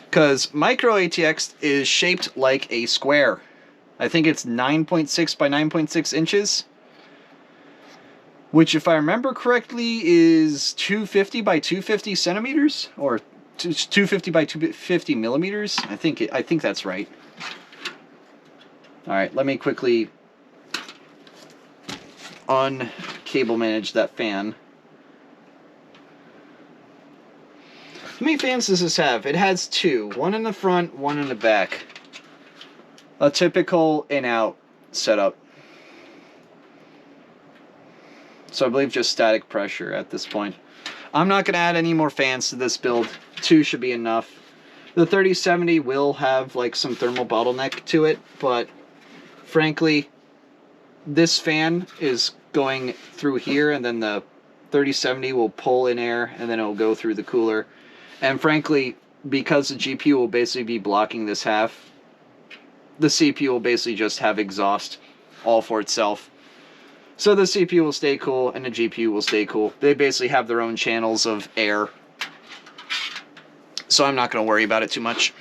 Because micro ATX is shaped like a square. I think it's 9.6 by 9.6 inches. Which, if I remember correctly, is 250 by 250 centimeters? Or 250 by 250 millimeters? I think that's right. Alright, let me quickly uncable manage that fan. How many fans does this have? It has 2. One in the front, one in the back. A typical in-out setup. So I believe just static pressure at this point. I'm not going to add any more fans to this build. 2 should be enough. The 3070 will have like some thermal bottleneck to it, but frankly, this fan is going through here, and then the 3070 will pull in air, and then it will go through the cooler. And frankly, because the GPU will basically be blocking this half, the CPU will basically just have exhaust all for itself. So the CPU will stay cool, and the GPU will stay cool. They basically have their own channels of air. So I'm not going to worry about it too much.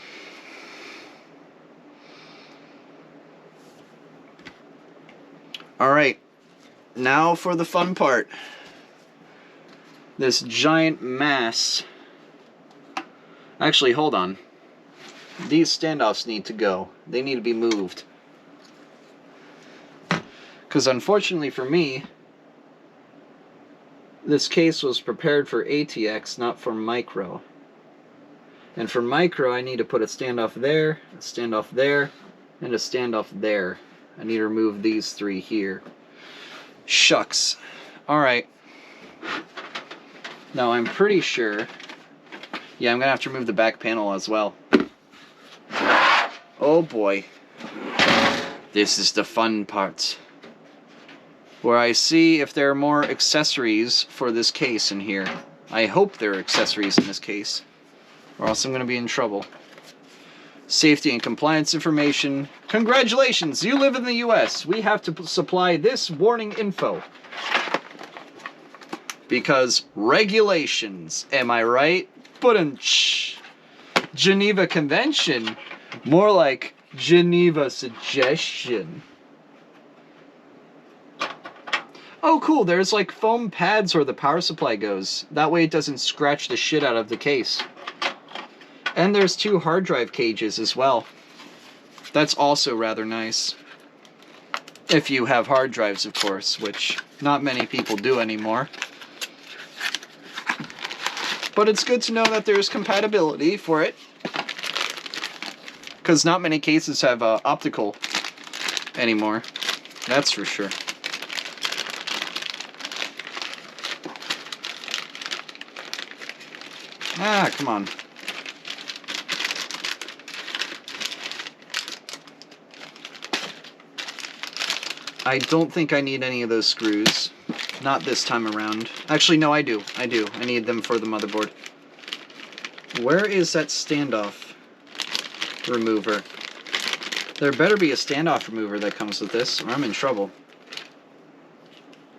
Alright, now for the fun part. This giant mass. Actually, hold on. These standoffs need to go. They need to be moved. Because unfortunately for me, this case was prepared for ATX, not for micro. And for micro, I need to put a standoff there, a standoff there, and a standoff there. I need to remove these 3 here. Shucks. Alright. Now I'm pretty sure... Yeah, I'm going to have to remove the back panel as well. Oh boy. This is the fun part. Where I see if there are more accessories for this case in here. I hope there are accessories in this case, or else I'm going to be in trouble. Safety and compliance information. Congratulations, you live in the US. We have to supply this warning info. Because regulations, am I right? But Geneva Convention. More like Geneva Suggestion. Oh cool, there's like foam pads where the power supply goes. That way it doesn't scratch the shit out of the case. And there's 2 hard drive cages as well. That's also rather nice. If you have hard drives, of course, which not many people do anymore. But it's good to know that there's compatibility for it. Because not many cases have optical anymore. That's for sure. Ah, come on. I don't think I need any of those screws. Not this time around. Actually, no, I do. I need them for the motherboard. Where is that standoff remover? There better be a standoff remover that comes with this, or I'm in trouble.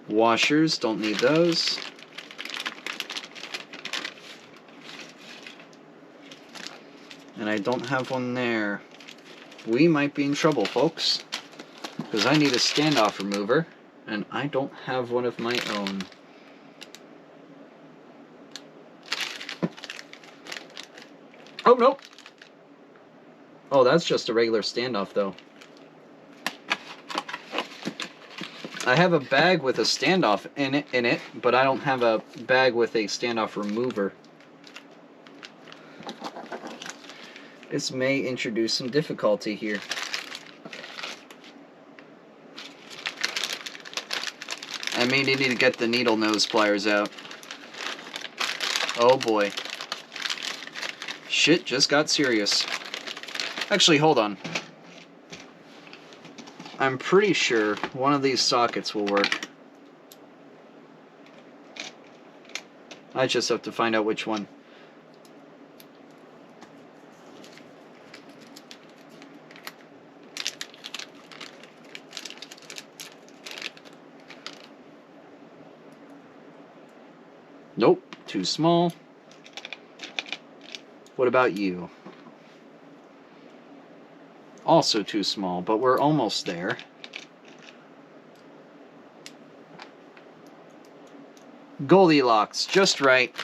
Washers, don't need those. And I don't have one there. We might be in trouble, folks. Because I need a standoff remover, and I don't have one of my own. Oh, no! Oh, that's just a regular standoff, though. I have a bag with a standoff in it, but I don't have a bag with a standoff remover. This may introduce some difficulty here. I may need to get the needle nose pliers out. Oh boy. Shit just got serious. Actually, hold on. I'm pretty sure one of these sockets will work. I just have to find out which one. Nope, too small. What about you? Also too small, but we're almost there. Goldilocks, just right.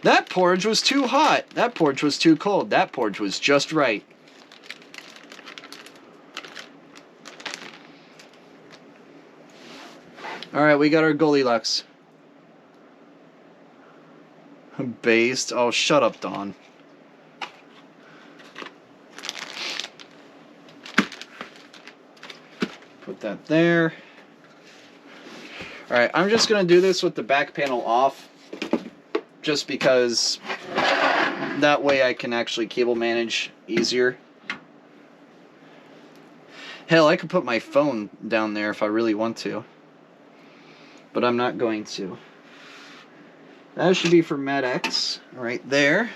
That porridge was too hot. That porridge was too cold. That porridge was just right. Alright, we got our Goldilocks. Based. Oh, shut up, Dawn. Put that there. Alright, I'm just going to do this with the back panel off. Just because that way I can actually cable manage easier. Hell, I could put my phone down there if I really want to. But I'm not going to. That should be for MedX, right there.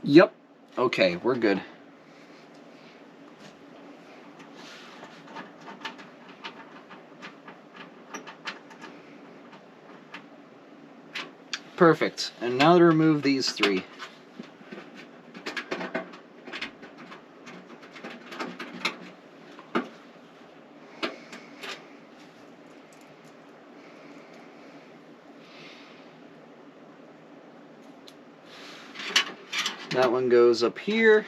Yep. Okay, we're good. Perfect. And now to remove these three. That one goes up here.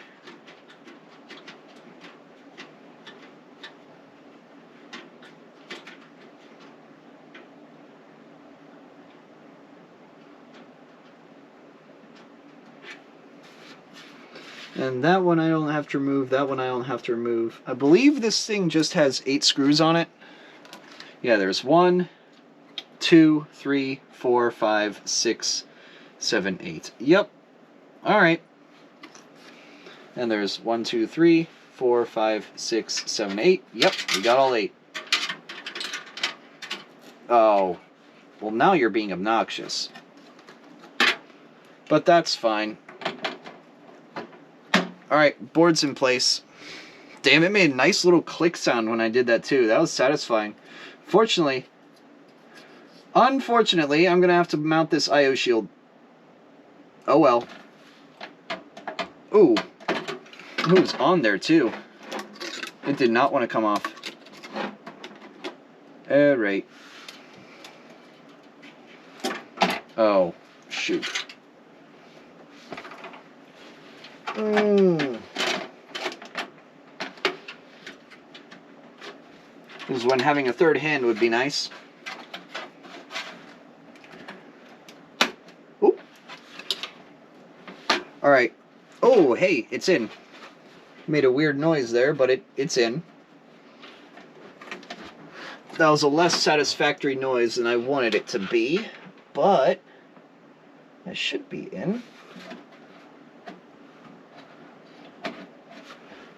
And that one I don't have to remove, that one I don't have to remove. I believe this thing just has 8 screws on it. Yeah, there's 1, 2, 3, 4, 5, 6, 7, 8. Yep. Alright. And there's 1, 2, 3, 4, 5, 6, 7, 8. Yep, we got all 8. Oh. Well, now you're being obnoxious. But that's fine. Alright, board's in place. Damn, it made a nice little click sound when I did that too. That was satisfying. Unfortunately, I'm going to have to mount this I/O shield. Oh well. Ooh. It was on there too. It did not want to come off. Alright. Oh, shoot. This is when having a third hand would be nice. Oop. Alright. Oh, hey, it's in. Made a weird noise there, but it's in. That was a less satisfactory noise than I wanted it to be. but that should be in.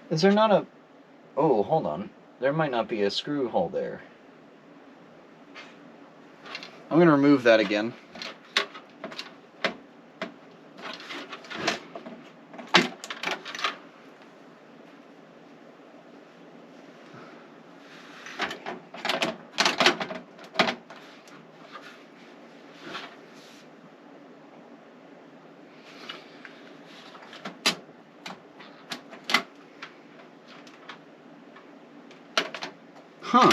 Is there not a... Oh, hold on. There might not be a screw hole there. I'm going to remove that again. Huh.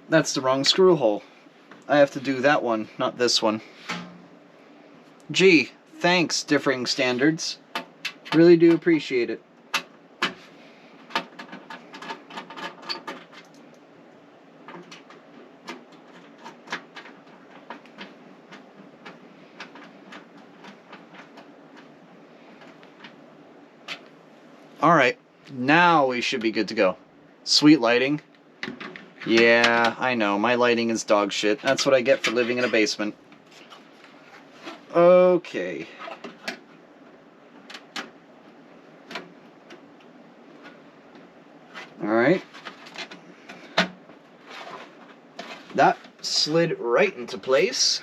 That's the wrong screw hole. I have to do that one, not this one. Gee, thanks, Differing Standards. Really do appreciate it. Alright, now we should be good to go. Sweet lighting. Yeah, I know, my lighting is dog shit. That's what I get for living in a basement. Okay. Alright. That slid right into place.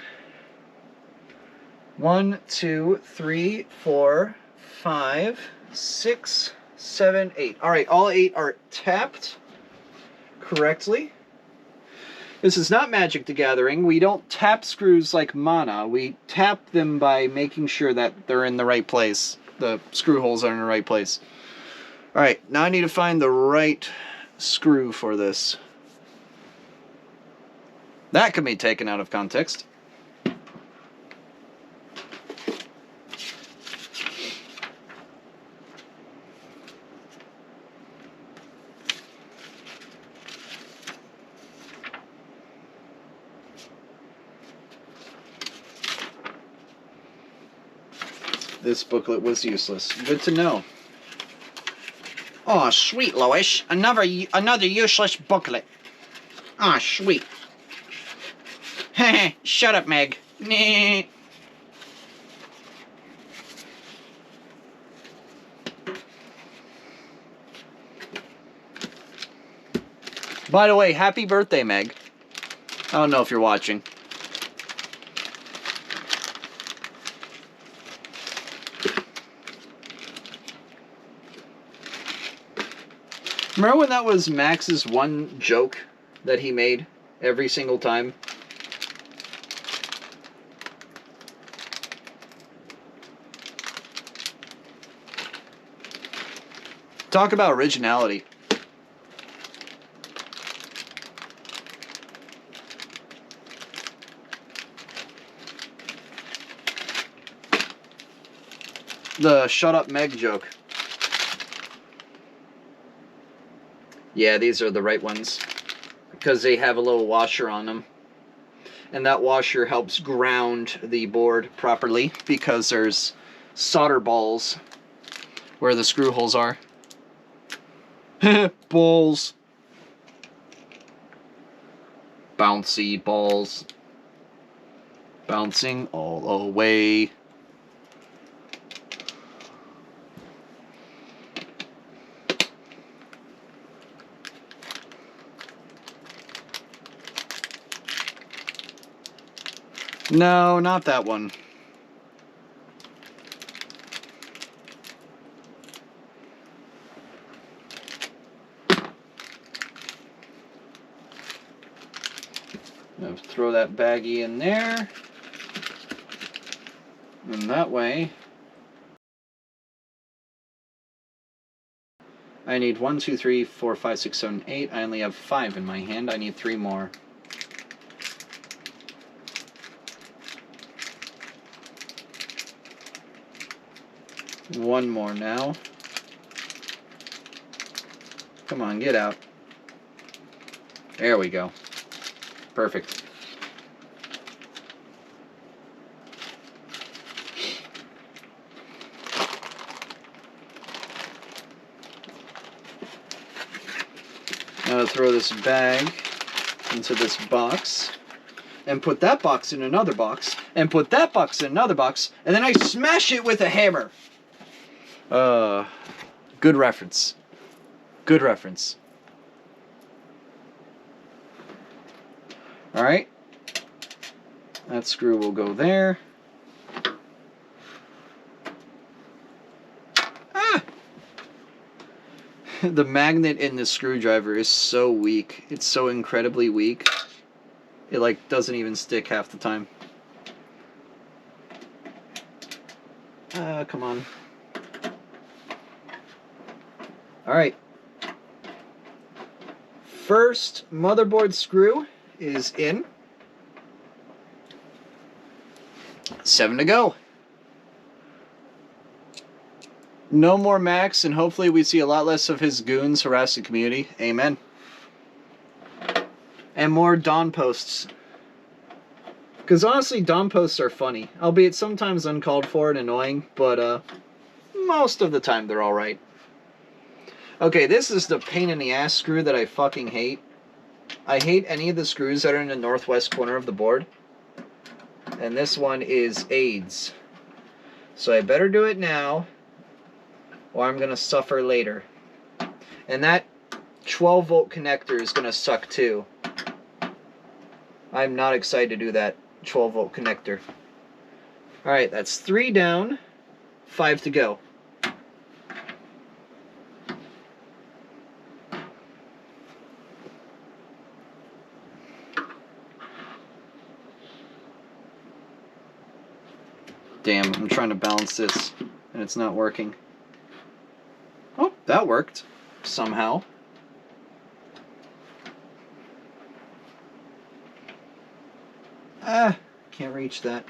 1, 2, 3, 4, 5, 6, 7, 8. Alright, all 8 are tapped correctly. This is not Magic the Gathering. We don't tap screws like Mana. We tap them by making sure that they're in the right place. The screw holes are in the right place. Alright, now I need to find the right screw for this. That can be taken out of context. This booklet was useless. Good to know. Oh, sweet, Lois. Another useless booklet. Ah, oh, sweet. Heh, shut up, Meg. Nah. By the way, happy birthday, Meg. I don't know if you're watching. Remember when that was Max's one joke that he made every single time? Talk about originality. The shut up Meg joke. Yeah, these are the right ones because they have a little washer on them. And that washer helps ground the board properly because there's solder balls where the screw holes are. Balls. Bouncy balls. Bouncing all away. No, not that one. Now throw that baggie in there. And that way, I need 1, 2, 3, 4, 5, 6, 7, 8. I only have 5 in my hand. I need 3 more. One more now. Come on, get out. There we go. Perfect. Now to throw this bag into this box. and put that box in another box, and put that box in another box, and then I smash it with a hammer. Good reference. Good reference. Alright. That screw will go there. Ah! The magnet in this screwdriver is so weak. It's so incredibly weak. It like doesn't even stick half the time. Come on. Alright. First motherboard screw is in. 7 to go. No more Max, and hopefully we see a lot less of his goons harass the community. Amen. And more Dawn posts. Because honestly, Dawn posts are funny. Albeit sometimes uncalled for and annoying, but most of the time they're alright. Okay, this is the pain in the ass screw that I fucking hate. I hate any of the screws that are in the northwest corner of the board. And this one is AIDS. So I better do it now, or I'm going to suffer later. And that 12 volt connector is going to suck too. I'm not excited to do that 12 volt connector. Alright, that's 3 down, 5 to go. Damn, I'm trying to balance this, and it's not working. Oh, that worked. Somehow. Ah, can't reach that.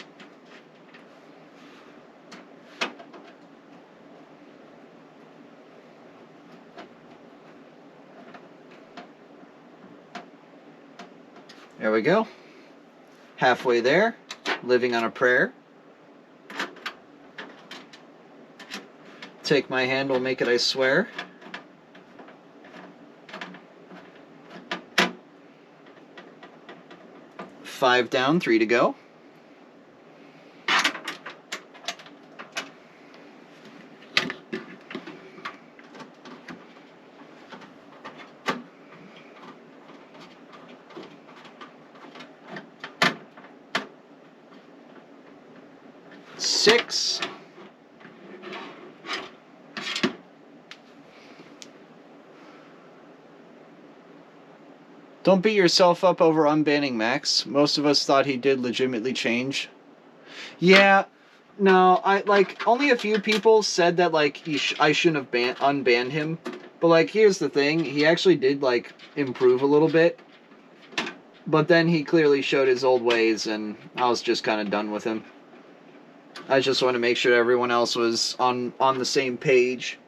There we go. Halfway there. Living on a prayer. Take my hand, will make it, I swear. Five down, 3 to go. Six. Don't beat yourself up over unbanning Max. Most of us thought he did legitimately change. Yeah, no, only a few people said that, like, I shouldn't have unbanned him. But, like, here's the thing. He actually did, like, improve a little bit. But then he clearly showed his old ways, and I was just kind of done with him. I just want to make sure everyone else was on the same page.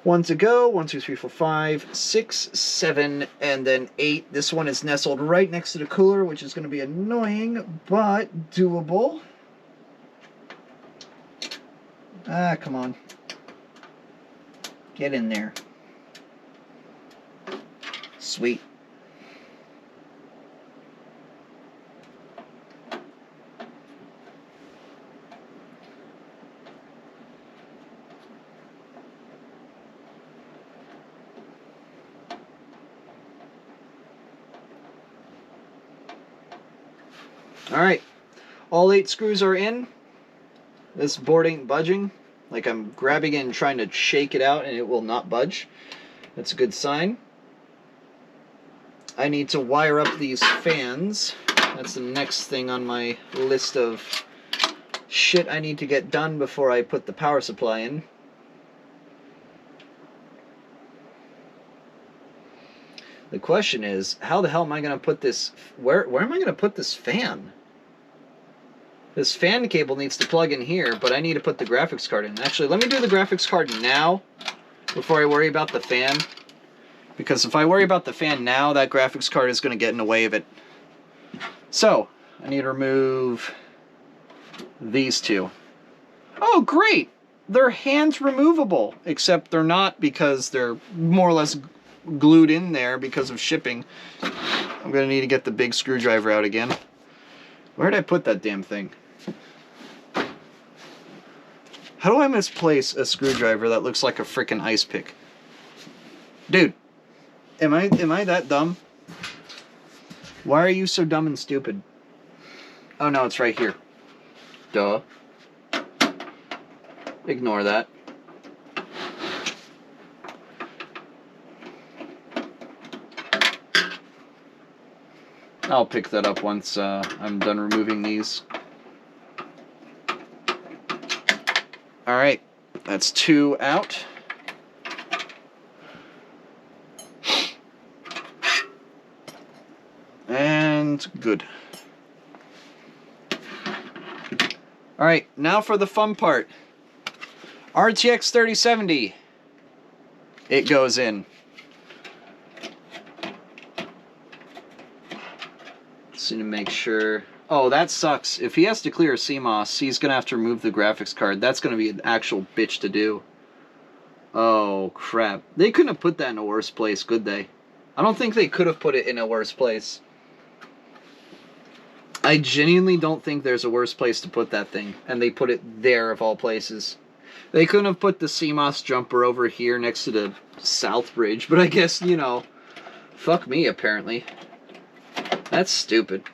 1 to go. 1, 2, 3, 4, 5, 6, 7, and then 8. This one is nestled right next to the cooler, which is going to be annoying, but doable. Ah, come on. Get in there. Sweet. Alright, all 8 screws are in. This board ain't budging. Like, I'm grabbing it and trying to shake it out and it will not budge. That's a good sign. I need to wire up these fans. That's the next thing on my list of shit I need to get done before I put the power supply in. The question is, how the hell am I going to put this... Where am I going to put this fan? This fan cable needs to plug in here, but I need to put the graphics card in. Actually, let me do the graphics card now before I worry about the fan. Because if I worry about the fan now, that graphics card is going to get in the way of it. So, I need to remove these two. Oh, great! They're hands removable, except they're not because they're more or less glued in there because of shipping. I'm gonna need to get the big screwdriver out again. Where did I put that damn thing? How do I misplace a screwdriver that looks like a frickin' ice pick? Dude, am I that dumb? Why are you so dumb and stupid? Oh no, it's right here. Duh. Ignore that. I'll pick that up once I'm done removing these. Alright, that's 2 out. And good. Alright, now for the fun part. RTX 3070. It goes in. Just need to make sure. Oh, that sucks. If he has to clear a CMOS, he's going to have to remove the graphics card. That's going to be an actual bitch to do. Oh, crap. They couldn't have put that in a worse place, could they? I don't think they could have put it in a worse place. I genuinely don't think there's a worse place to put that thing. And they put it there of all places. They couldn't have put the CMOS jumper over here next to the south bridge. But I guess, you know, fuck me, apparently. That's stupid.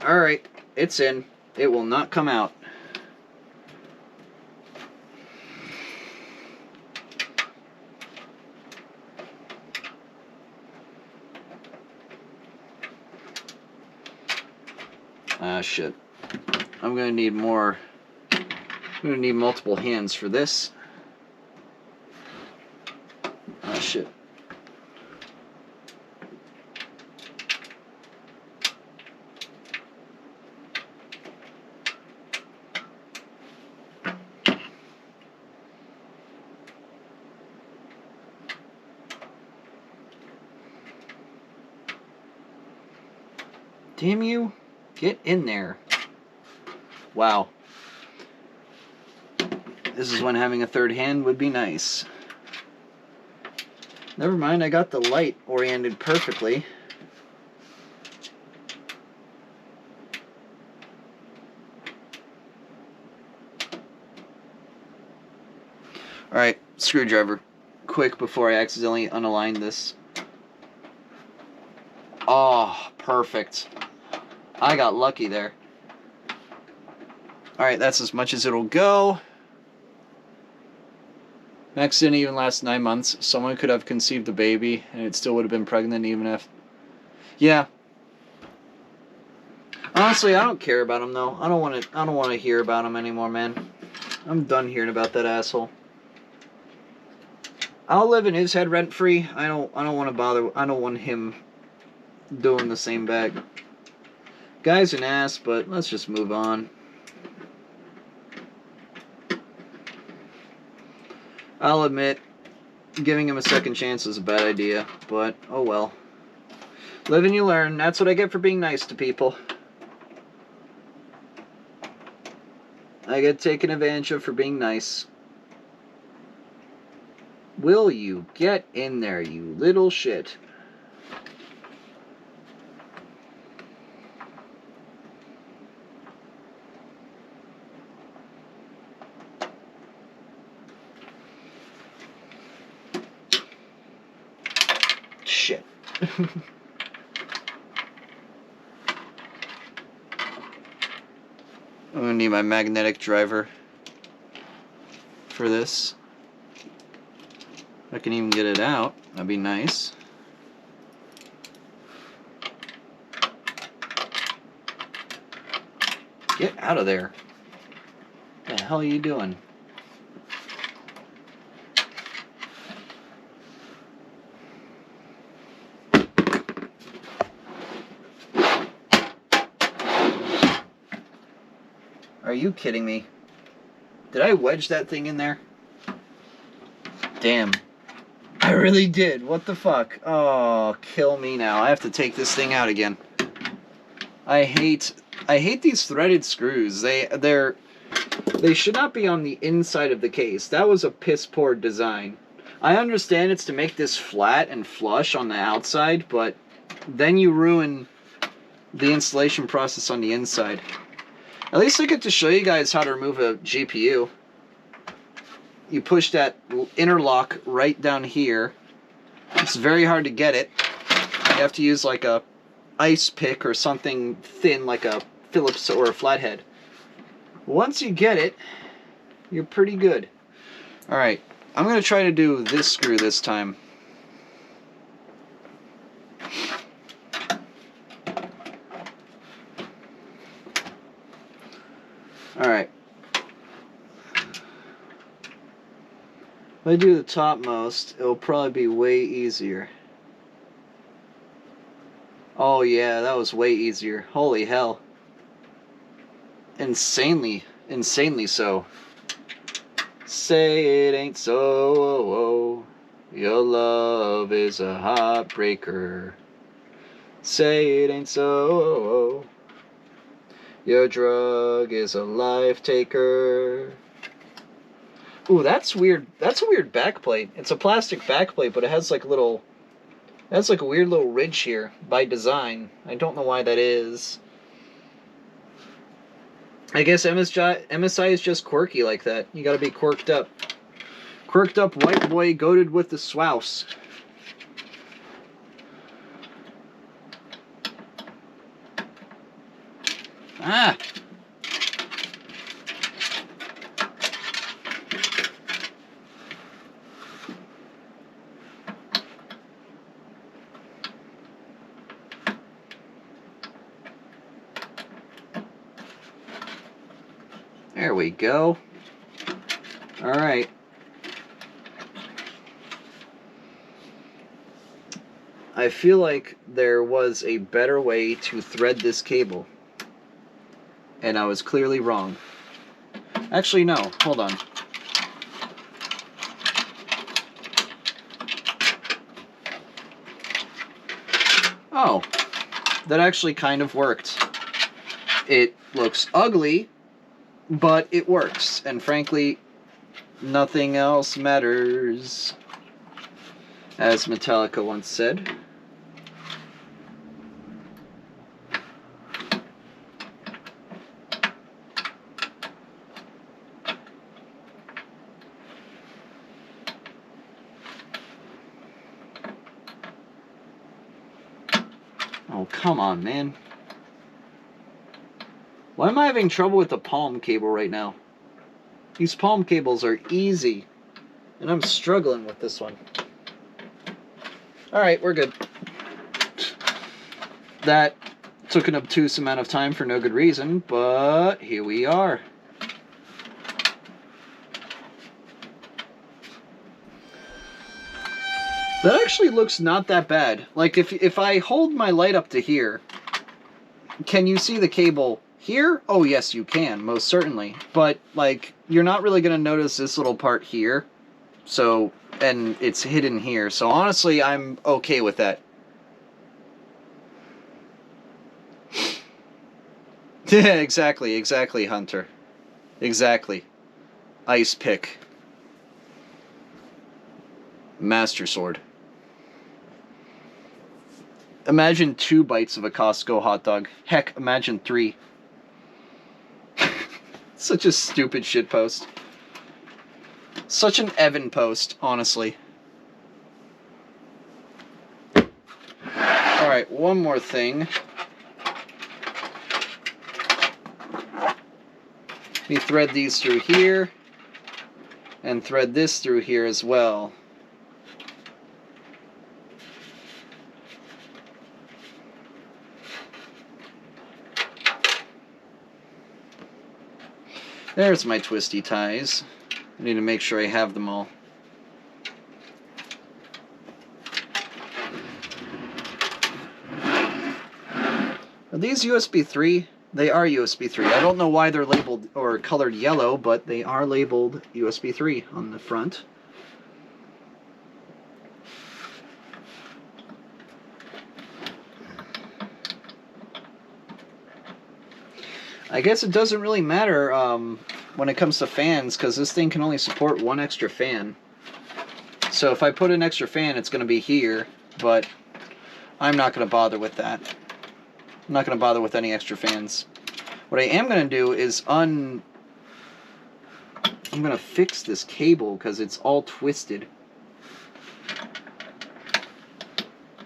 Alright, it's in. It will not come out. Ah, shit. I'm gonna need more. I'm gonna need multiple hands for this. Ah, shit. Damn you. Get in there. Wow. This is when having a third hand would be nice. Never mind, I got the light oriented perfectly. Alright, screwdriver. Quick before I accidentally unalign this. Oh, perfect. I got lucky there. Alright, that's as much as it'll go. Max didn't even last 9 months. Someone could have conceived a baby and it still would have been pregnant even if... Yeah. Honestly, I don't care about him though. I don't want to hear about him anymore, man. I'm done hearing about that asshole. I'll live in his head rent free. I don't want to bother. I don't want him doing the same back. Guy's an ass, but let's just move on. I'll admit, giving him a second chance is a bad idea, but oh well. Live and you learn. That's what I get for being nice to people. I get taken advantage of for being nice. Will you get in there, you little shit? Shit. I'm gonna need my magnetic driver for this. I can even get it out. That'd be nice. Get out of there. What the hell are you doing? Are you kidding me? Did I wedge that thing in there? Damn. I really did. What the fuck? Oh, kill me now. I have to take this thing out again. I hate these threaded screws. They should not be on the inside of the case. That was a piss poor design. I understand it's to make this flat and flush on the outside, but then you ruin the installation process on the inside. At least I get to show you guys how to remove a GPU. You push that interlock right down here. It's very hard to get it. You have to use like a ice pick or something thin like a Phillips or a flathead. Once you get it, you're pretty good. Alright, I'm going to try to do this screw this time. Alright. If I do the topmost, it'll probably be way easier. Oh yeah, that was way easier. Holy hell. Insanely so. Say it ain't so. Your love is a heartbreaker. Say it ain't so. Your drug is a life taker. Ooh, that's weird. That's a weird backplate. It's a plastic backplate, but it has like a little... That's like a weird little ridge here by design. I don't know why that is. I guess MSI is just quirky like that. You gotta be quirked up. Quirked up white boy goated with the swouse. Ah! There we go. Alright. I feel like there was a better way to thread this cable. And I was clearly wrong. Actually, no. Hold on. Oh. That actually kind of worked. It looks ugly, but it works, and frankly, nothing else matters, as Metallica once said. Oh, come on, man. Why am I having trouble with the palm cable right now? These palm cables are easy, and I'm struggling with this one. Alright, we're good. That took an obtuse amount of time for no good reason, but here we are. That actually looks not that bad. Like, if I hold my light up to here, can you see the cable here? Oh, yes, you can, most certainly. But, like, you're not really going to notice this little part here. So, and it's hidden here. So, honestly, I'm okay with that. Yeah, exactly, Hunter. Exactly. Ice pick. Master sword. Imagine 2 bites of a Costco hot dog. Heck, imagine 3. Such a stupid shit post. Such an Evan post, honestly. Alright, one more thing. We thread these through here, and thread this through here as well. There's my twisty ties. I need to make sure I have them all. Are these USB 3? They are USB 3. I don't know why they're labeled or colored yellow, but they are labeled USB 3 on the front. I guess it doesn't really matter when it comes to fans, because this thing can only support 1 extra fan. So if I put an extra fan, it's going to be here, but I'm not going to bother with that. I'm not going to bother with any extra fans. What I am going to do is I'm going to fix this cable because it's all twisted.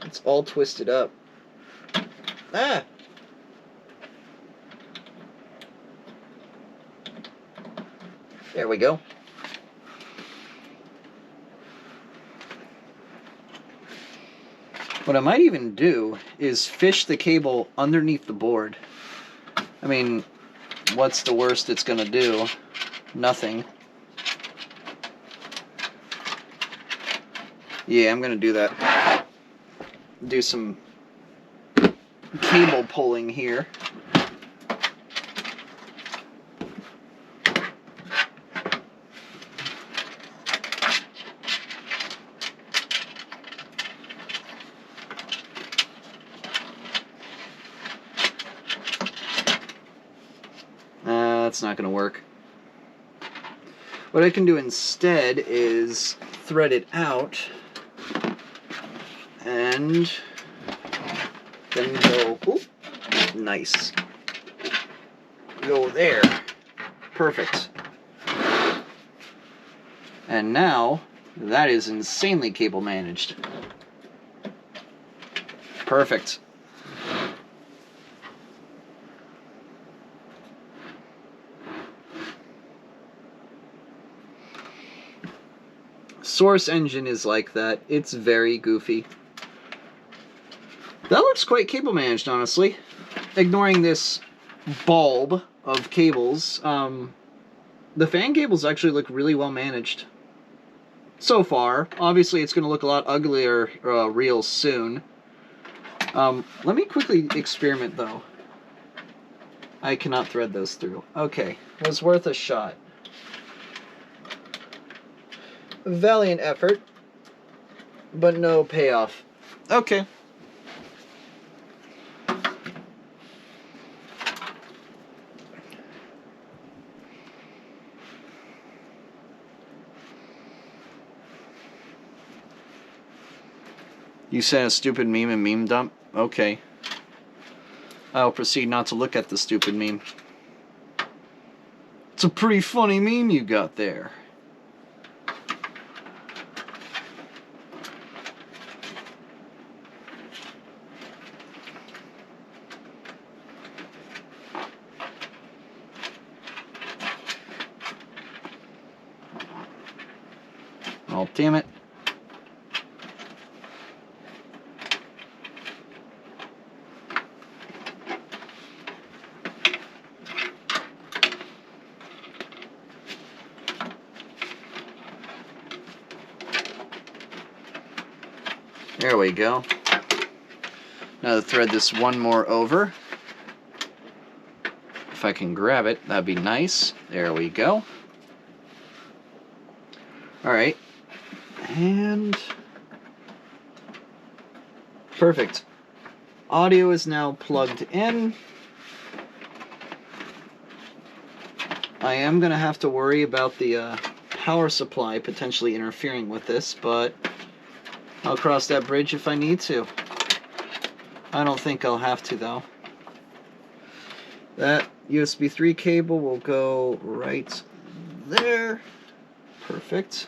It's all twisted up. Ah! There we go. What I might even do is fish the cable underneath the board. I mean, what's the worst it's gonna do? Nothing. Yeah, I'm gonna do that. Do some cable pulling here. That's not going to work. What I can do instead is thread it out and then go, oop, nice. Go there. Perfect. And now, that is insanely cable managed. Perfect. Source Engine is like that. It's very goofy. That looks quite cable managed, honestly. Ignoring this bulb of cables, the fan cables actually look really well managed. So far. Obviously, it's going to look a lot uglier real soon. Let me quickly experiment, though. I cannot thread those through. Okay, was worth a shot. Valiant effort, but no payoff. Okay. You sent a stupid meme and meme dump? Okay. I'll proceed not to look at the stupid meme. It's a pretty funny meme you got there. Oh, damn it. There we go. Now to thread this one more over. If I can grab it, that'd be nice. There we go. Alright. And perfect. Audio is now plugged in. I am going to have to worry about the power supply potentially interfering with this, but I'll cross that bridge if I need to. I don't think I'll have to, though. That USB 3 cable will go right there. Perfect.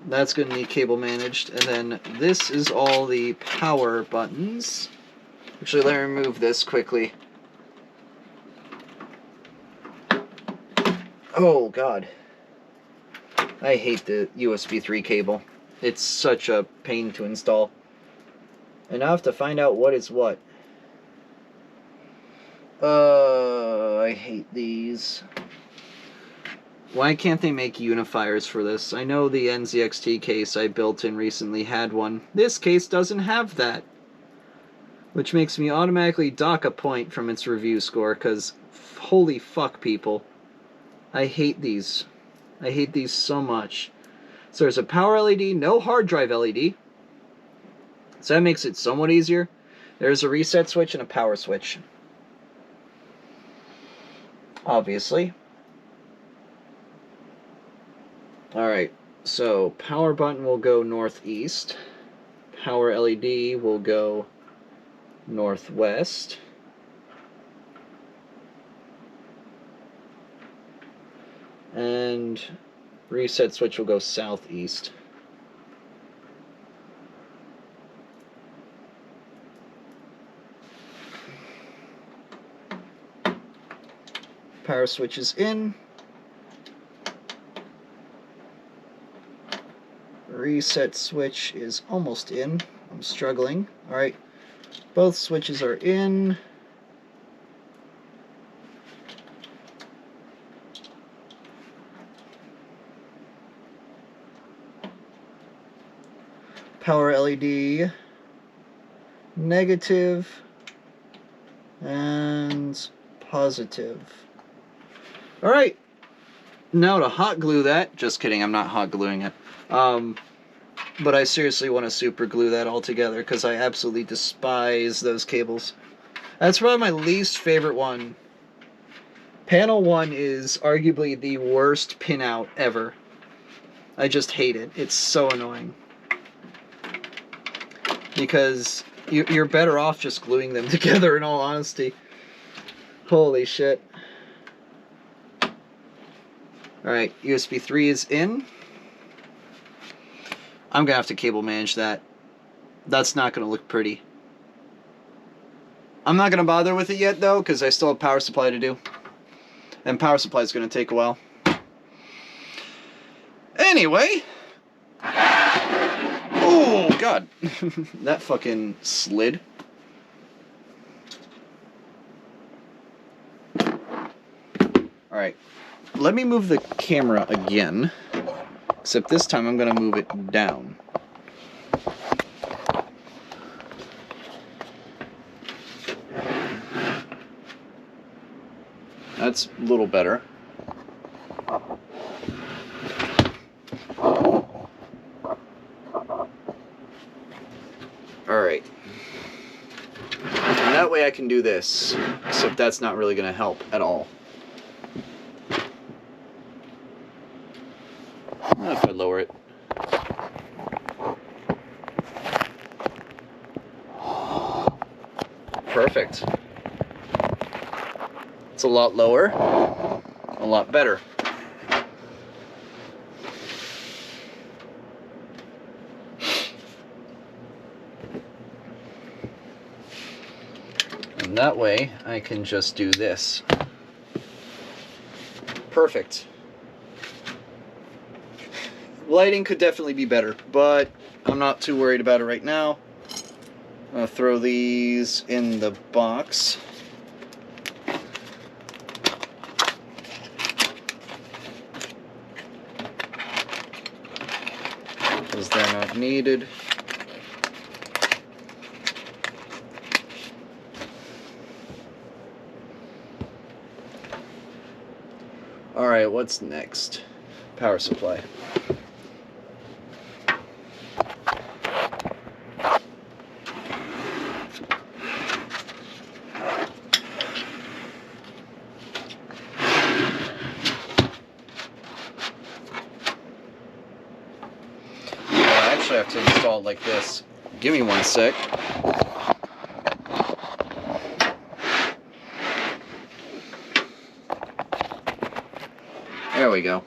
That's going to need cable managed. And then this is all the power buttons. Actually, let me remove this quickly. Oh, God. I hate the USB 3 cable. It's such a pain to install. And I have to find out what is what. I hate these. Why can't they make unifiers for this? I know the NZXT case I built in recently had one. This case doesn't have that. Which makes me automatically dock a point from its review score, because holy fuck, people. I hate these. I hate these so much. So there's a power LED, no hard drive LED. So that makes it somewhat easier. There's a reset switch and a power switch. Obviously. Alright. So power button will go northeast. Power LED will go northwest. And reset switch will go southeast. Power switch is in. Reset switch is almost in. I'm struggling. Alright, both switches are in. Power LED negative and positive. Alright, now to hot glue that. Just kidding, I'm not hot gluing it. But I seriously want to super glue that all together because I absolutely despise those cables. That's probably my least favorite one. Panel 1 is arguably the worst pinout ever. I just hate it. It's so annoying. Because you're better off just gluing them together, in all honesty. Holy shit. Alright, USB 3 is in. I'm going to have to cable manage that. That's not going to look pretty. I'm not going to bother with it yet, though, because I still have power supply to do. And power supply is going to take a while. Anyway. Oh, God. That fucking slid. Alright. Let me move the camera again. Except this time I'm going to move it down. That's a little better. Alright. And that way I can do this. Except that's not really going to help at all. If I lower it. Perfect. It's a lot lower, a lot better. And that way I can just do this. Perfect. Lighting could definitely be better, but I'm not too worried about it right now. I'll throw these in the box. Because they're not needed. Alright, what's next? Power supply. I have to install it like this. Give me one sec. There we go.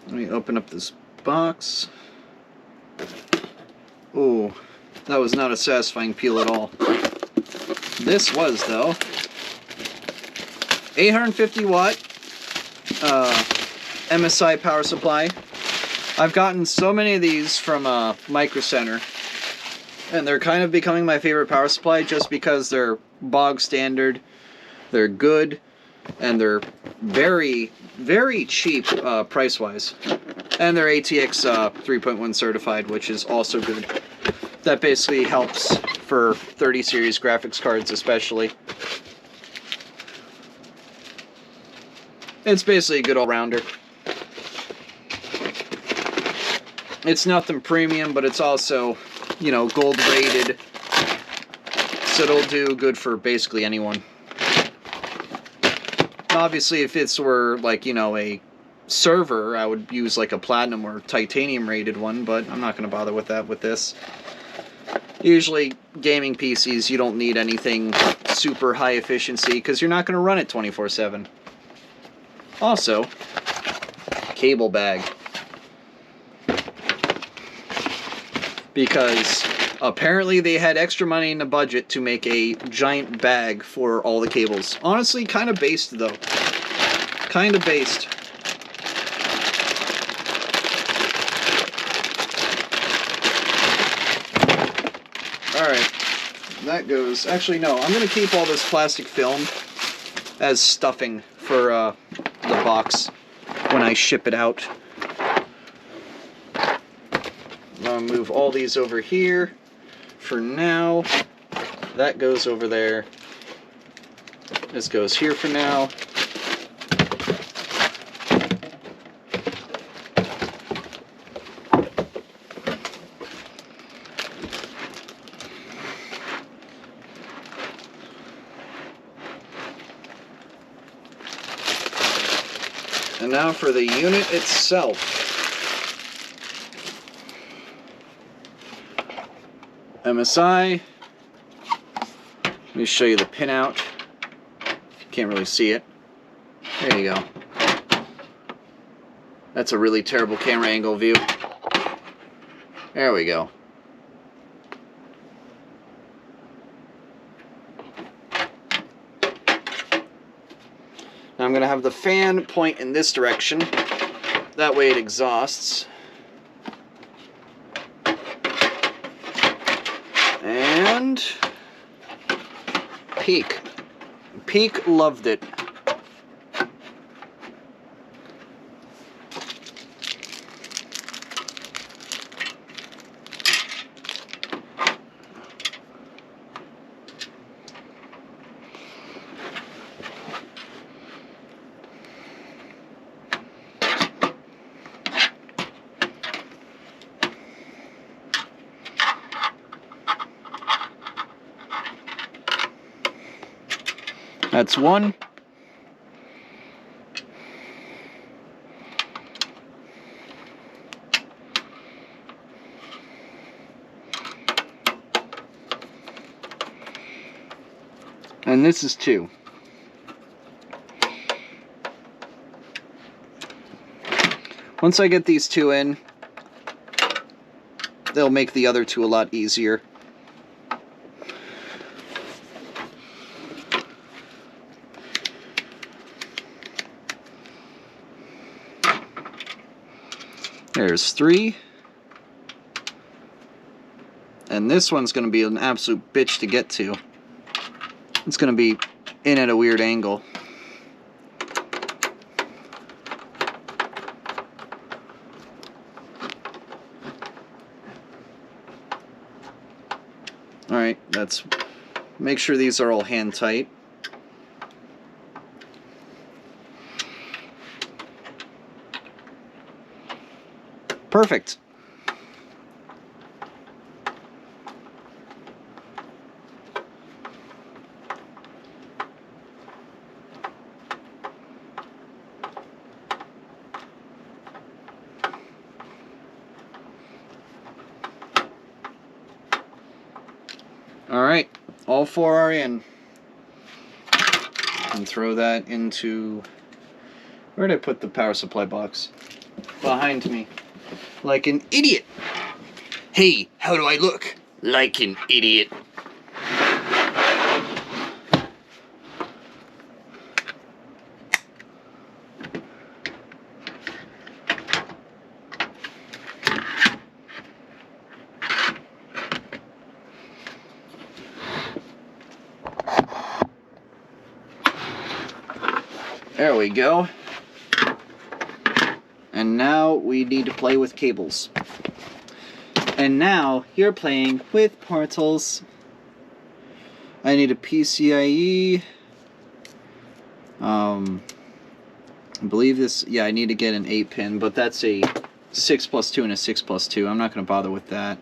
Let me open up this box. Oh, that was not a satisfying peel at all. This was, though. 850 watt MSI power supply. I've gotten so many of these from Micro Center, and they're kind of becoming my favorite power supply just because they're bog standard, they're good, and they're very, very cheap price-wise. And they're ATX 3.1 certified, which is also good. That basically helps for 30 series graphics cards especially. It's basically a good all-rounder. It's nothing premium, but it's also, you know, gold rated. So it'll do good for basically anyone. Obviously, if this were like, you know, a server, I would use like a platinum or titanium rated one, but I'm not going to bother with that with this. Usually, gaming PCs, you don't need anything super high efficiency because you're not going to run it 24/7. Also, cable bag. Because apparently they had extra money in the budget to make a giant bag for all the cables. Honestly, kind of based though. Kind of based. Alright, that goes. Actually, no, I'm going to keep all this plastic film as stuffing for the box when I ship it out. I'm going to move all these over here for now. That goes over there. This goes here for now. And now for the unit itself. MSI. Let me show you the pinout. Can't really see it. There you go. That's a really terrible camera angle view. There we go. Now I'm going to have the fan point in this direction. That way it exhausts. And Peak. Peak loved it. That's one. And this is two. Once I get these two in, they'll make the other two a lot easier. There's three. And this one's going to be an absolute bitch to get to. It's going to be in at a weird angle. Alright, let's make sure these are all hand tight. Perfect. Alright, all four are in. And throw that into... Where did I put the power supply box? Behind me. Like an idiot. Hey, how do I look? Like an idiot. There we go. And now we need to play with cables. And now you're playing with portals. I need a PCIe. I believe this, yeah, I need to get an 8-pin, but that's a 6+2 and a 6+2. I'm not going to bother with that.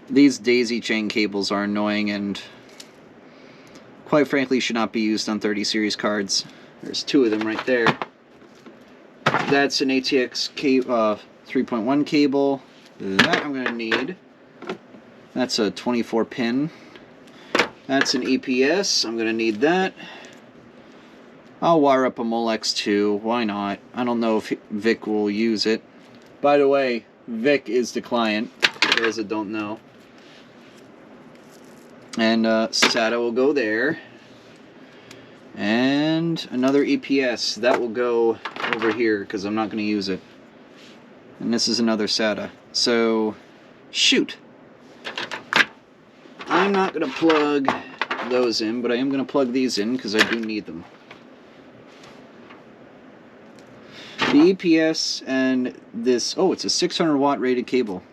These daisy chain cables are annoying and, quite frankly, should not be used on 30 series cards. There's 2 of them right there. That's an ATX 3.1 cable. That I'm going to need. That's a 24-pin. That's an EPS. I'm going to need that. I'll wire up a Molex too. Why not? I don't know if Vic will use it. By the way, Vic is the client, for those that don't know. And SATA will go there. And another EPS. That will go over here because I'm not going to use it. And this is another SATA. So, shoot. I'm not going to plug those in, but I am going to plug these in because I do need them. The EPS and this, oh, it's a 600 watt rated cable.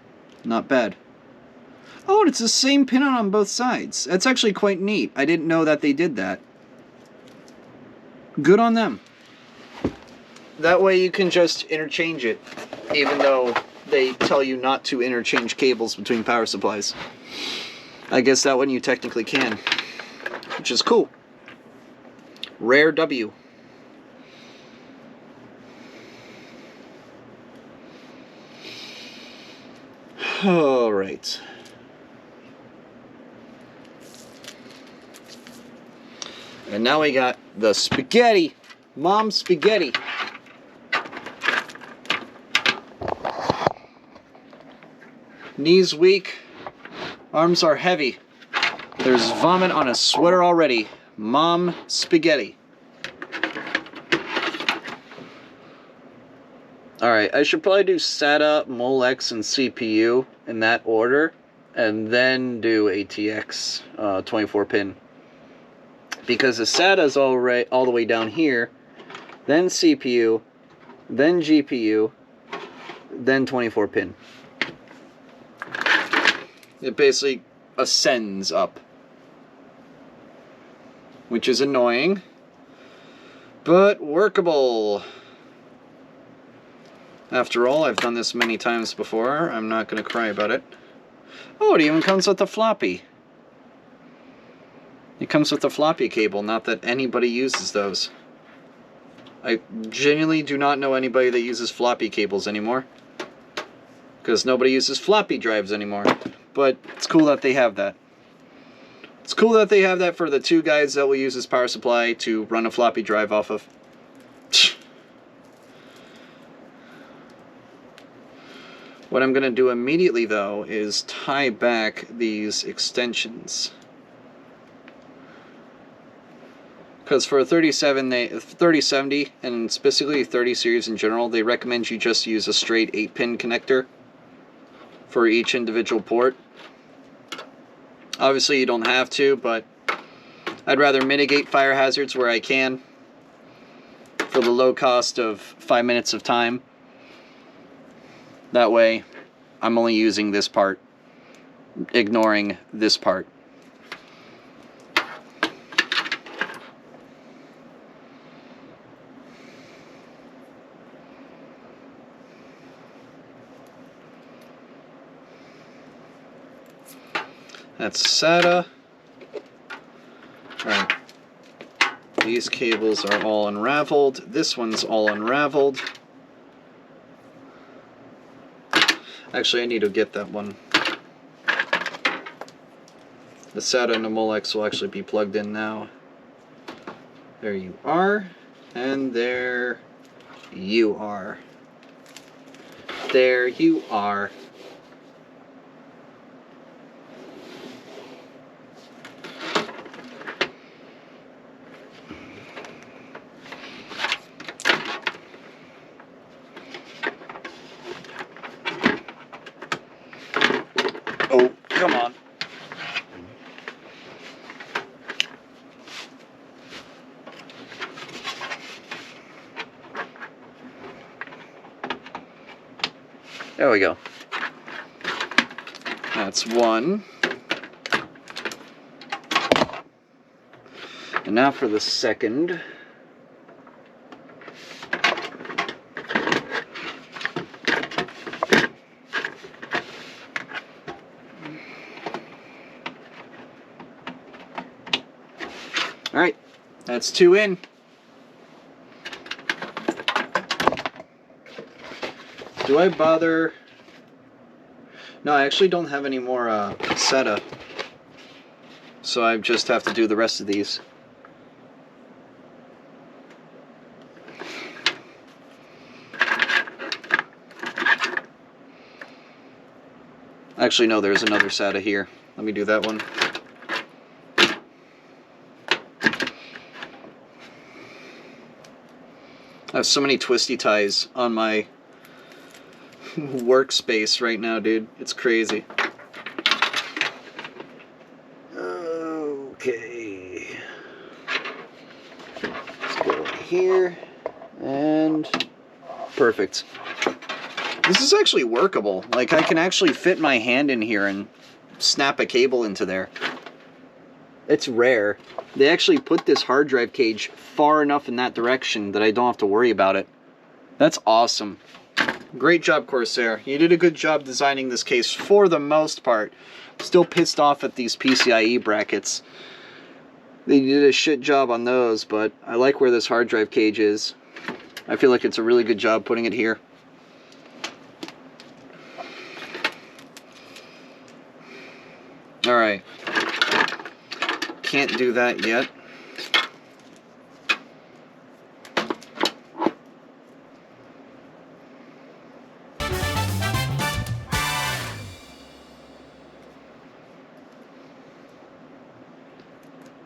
Not bad. Oh, and it's the same pin on both sides. That's actually quite neat. I didn't know that they did that. Good on them. That way you can just interchange it, even though they tell you not to interchange cables between power supplies. I guess that one you technically can, which is cool. Rare W. All right. And now we got the spaghetti. Mom's spaghetti. Knees weak. Arms are heavy. There's vomit on a sweater already. Mom spaghetti. Alright, I should probably do SATA, Molex, and CPU in that order. And then do ATX 24-pin. Because the SATA is all the way down here. Then CPU. Then GPU. Then 24-pin. It basically ascends up. Which is annoying. But workable. After all, I've done this many times before. I'm not going to cry about it. Oh, it even comes with a floppy. It comes with a floppy cable, not that anybody uses those. I genuinely do not know anybody that uses floppy cables anymore. Because nobody uses floppy drives anymore. But it's cool that they have that. It's cool that they have that for the 2 guys that will use this power supply to run a floppy drive off of. What I'm going to do immediately, though, is tie back these extensions. Because for a 3070, and specifically 30 series in general, they recommend you just use a straight 8-pin connector for each individual port. Obviously, you don't have to, but I'd rather mitigate fire hazards where I can for the low cost of 5 minutes of time. That way, I'm only using this part, ignoring this part. That's SATA. Alright. These cables are all unraveled. This one's all unraveled. Actually, I need to get that one. The SATA and the Molex will actually be plugged in now. There you are. And there you are. There you are. Oh, come on. There we go. That's one. And now for the second. Alright, that's 2 in. Do I bother? No, I actually don't have any more SATA. So I just have to do the rest of these. Actually, no, there's another SATA here. Let me do that one. I have so many twisty ties on my workspace right now, dude. It's crazy. Okay. Let's go here. And perfect. This is actually workable. Like, I can actually fit my hand in here and snap a cable into there. It's rare. They actually put this hard drive cage far enough in that direction that I don't have to worry about it. That's awesome. Great job, Corsair. You did a good job designing this case for the most part. Still pissed off at these PCIe brackets. They did a shit job on those, but I like where this hard drive cage is. I feel like it's a really good job putting it here. Alright. Can't do that yet.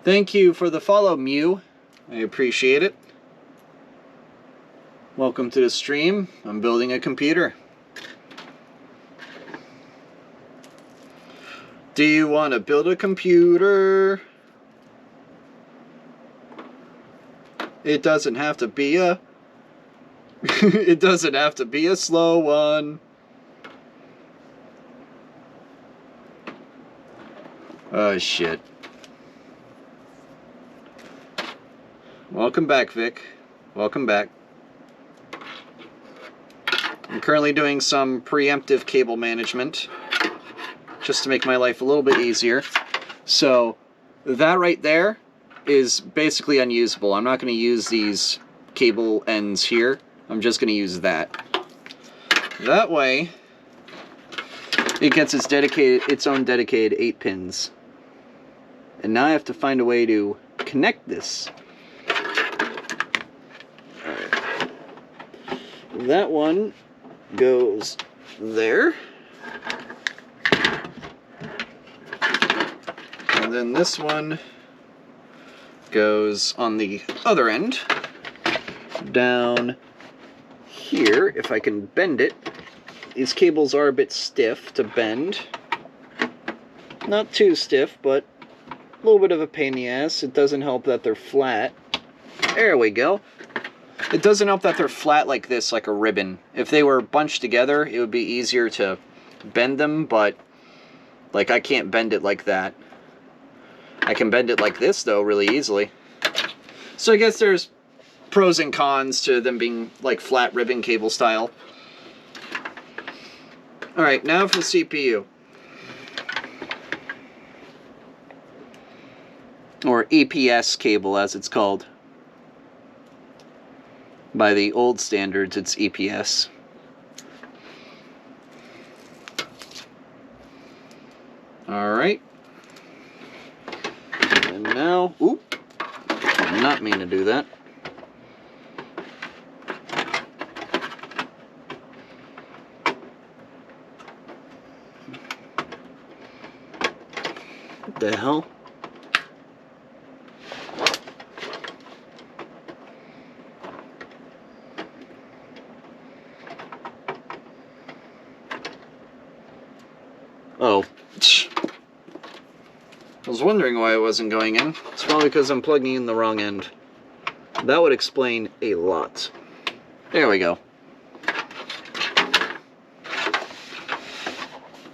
Thank you for the follow, Mew. I appreciate it. Welcome to the stream. I'm building a computer. Do you want to build a computer? It doesn't have to be a... it doesn't have to be a slow one. Oh, shit. Welcome back, Vic. Welcome back. I'm currently doing some preemptive cable management, just to make my life a little bit easier. So, that right there is basically unusable. I'm not going to use these cable ends here. I'm just going to use that. That way, it gets its own dedicated 8 pins. And now I have to find a way to connect this. Alright. That one goes there. And then this one goes on the other end, down here, if I can bend it. These cables are a bit stiff to bend. Not too stiff, but a little bit of a pain in the ass. It doesn't help that they're flat. There we go. It doesn't help that they're flat like this, like a ribbon. If they were bunched together, it would be easier to bend them, but like I can't bend it like that. I can bend it like this, though, really easily. So I guess there's pros and cons to them being like flat ribbon cable style. Alright, now for the CPU. Or EPS cable, as it's called. By the old standards, it's EPS. Alright. And now, oop, did not mean to do that. What the hell? Oh. I was wondering why it wasn't going in. It's probably because I'm plugging in the wrong end. That would explain a lot. There we go.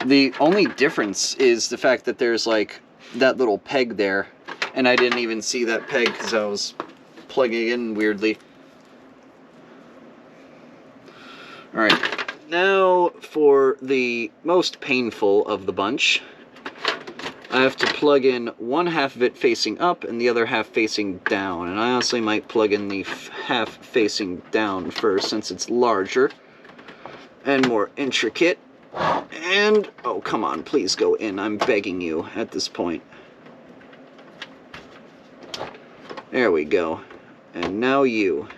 The only difference is the fact that there's like that little peg there, and I didn't even see that peg because I was plugging in weirdly. Alright, now for the most painful of the bunch. I have to plug in one half of it facing up and the other half facing down. And I honestly might plug in the half facing down first since it's larger and more intricate. And, oh, come on, please go in. I'm begging you at this point. There we go. And now you.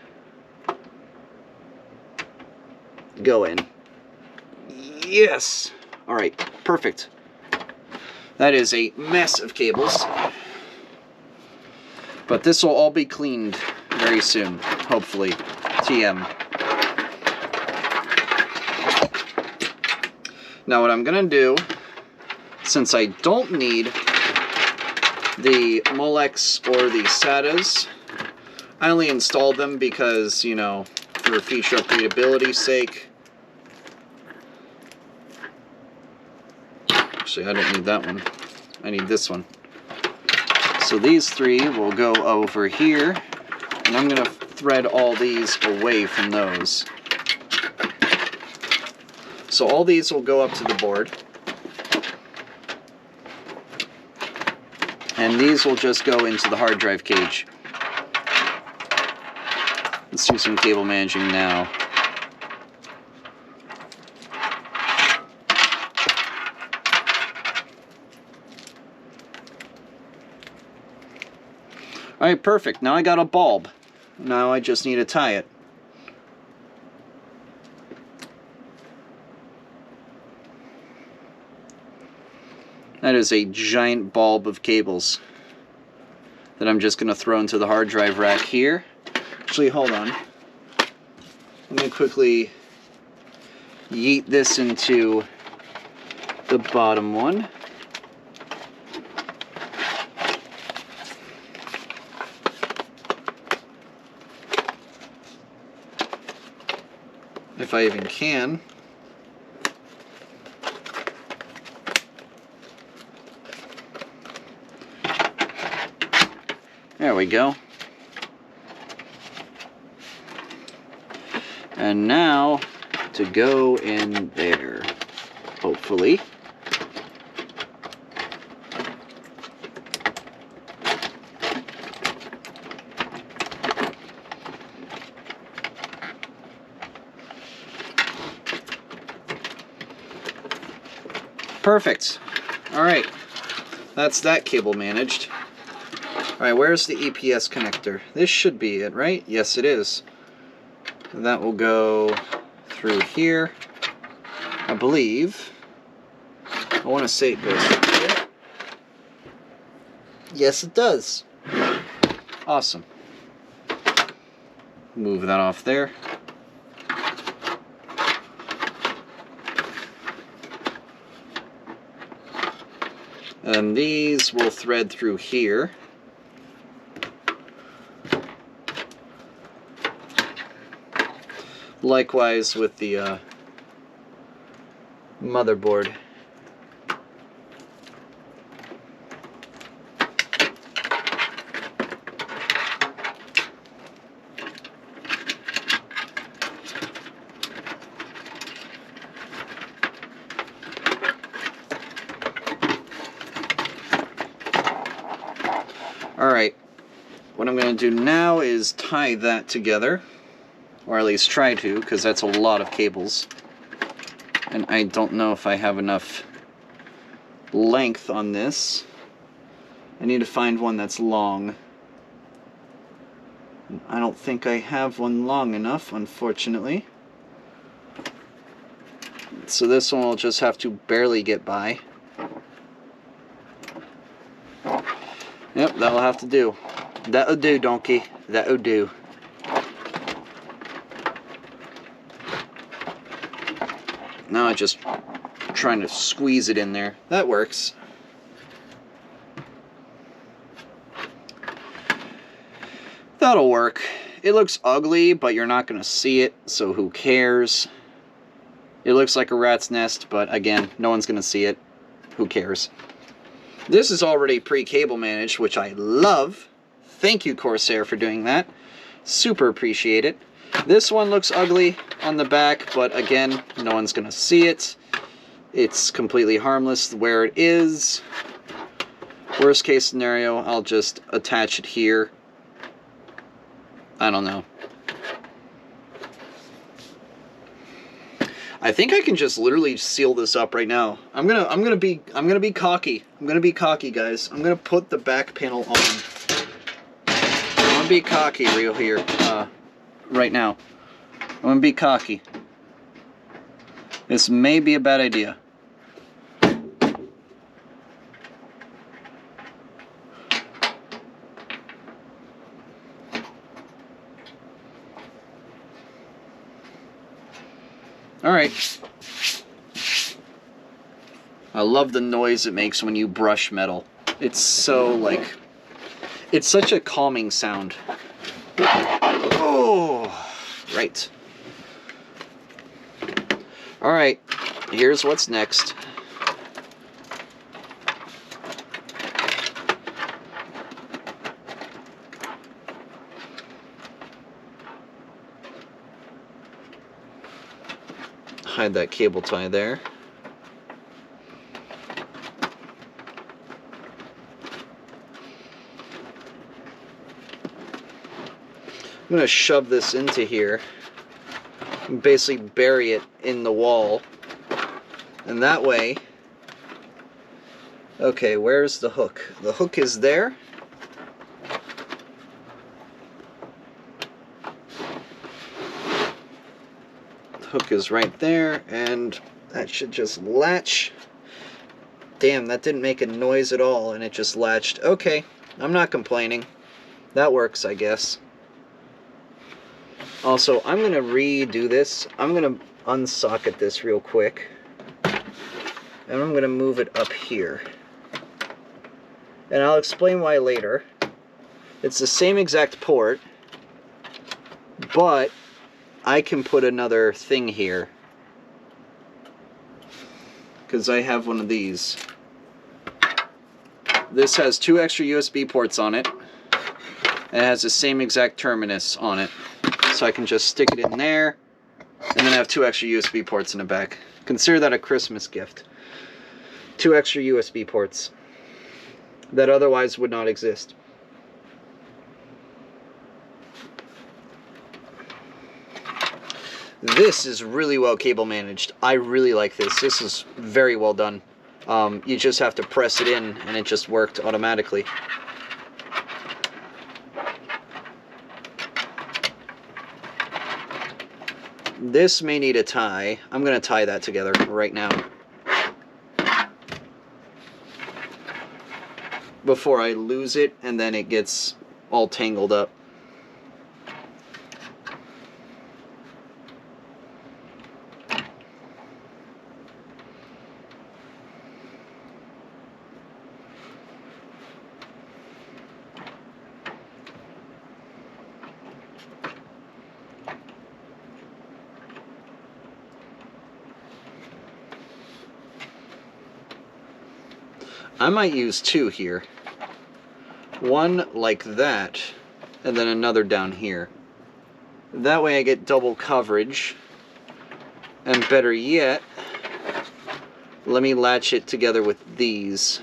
Go in. Yes! Alright, perfect. That is a mess of cables. But this will all be cleaned very soon, hopefully. TM. Now what I'm going to do, since I don't need the Molex or the SATAs, I only installed them because, you know, for feature upgradability's sake. Actually, I don't need that one. I need this one. So these three will go over here, and I'm going to thread all these away from those. So all these will go up to the board. And these will just go into the hard drive cage. Let's do some cable managing now. Alright, perfect. Now I got a bulb. Now I just need to tie it. That is a giant bulb of cables that I'm just going to throw into the hard drive rack here. Actually, hold on. Let me quickly yeet this into the bottom one. If I even can. There we go. And now to go in there, hopefully. Perfect. All right, that's that cable managed. Alright, where's the EPS connector? This should be it, right? Yes, it is. That will go through here, I believe. I want to say it goes through here. Yes, it does. Awesome. Move that off there. And these will thread through here. Likewise with the motherboard. Alright, what I'm going to do now is tie that together. Or at least try to, because that's a lot of cables. And I don't know if I have enough length on this. I need to find one that's long. I don't think I have one long enough, unfortunately. So this one will just have to barely get by. Yep, that'll have to do. That'll do, donkey. That'll do. Now I'm just trying to squeeze it in there. That works. That'll work. It looks ugly, but you're not going to see it, so who cares? It looks like a rat's nest, but again, no one's going to see it. Who cares? This is already pre-cable managed, which I love. Thank you, Corsair, for doing that. Super appreciate it. This one looks ugly on the back, but again, no one's going to see it. It's completely harmless where it is. Worst case scenario, I'll just attach it here. I don't know. I think I can just literally seal this up right now. I'm gonna be cocky. I'm gonna be cocky, guys. I'm gonna put the back panel on. I'm gonna be cocky real here, right now. I'm gonna be cocky. This may be a bad idea. Alright. I love the noise it makes when you brush metal. It's so, like, it's such a calming sound. Oh, right. Alright, here's what's next. Hide that cable tie there. I'm going to shove this into here and basically bury it in the wall. And that way, okay, where's the hook? The hook is there. Hook is right there, and that should just latch. Damn, that didn't make a noise at all, and it just latched. Okay, I'm not complaining. That works, I guess. Also, I'm going to redo this. I'm going to unsocket this real quick. And I'm going to move it up here. And I'll explain why later. It's the same exact port, but I can put another thing here because I have one of these. This has 2 extra USB ports on it, and it has the same exact terminus on it, so I can just stick it in there, and then I have 2 extra USB ports in the back. Consider that a Christmas gift. 2 extra USB ports that otherwise would not exist. This is really well cable managed. I really like this. This is very well done. You just have to press it in and it just worked automatically. This may need a tie. I'm going to tie that together right now before I lose it and then it gets all tangled up. I might use 2 here. One like that, and then another down here. That way I get double coverage. And better yet, let me latch it together with these.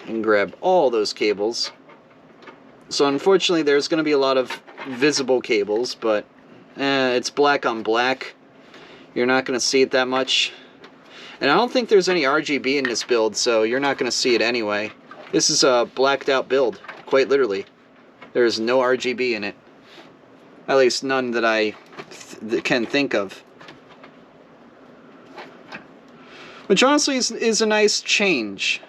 And grab all those cables. So unfortunately there's going to be a lot of visible cables, but it's black on black. You're not going to see it that much. And I don't think there's any RGB in this build, so you're not going to see it anyway. This is a blacked out build, quite literally. There's no RGB in it. At least none that I can think of. Which honestly is a nice change.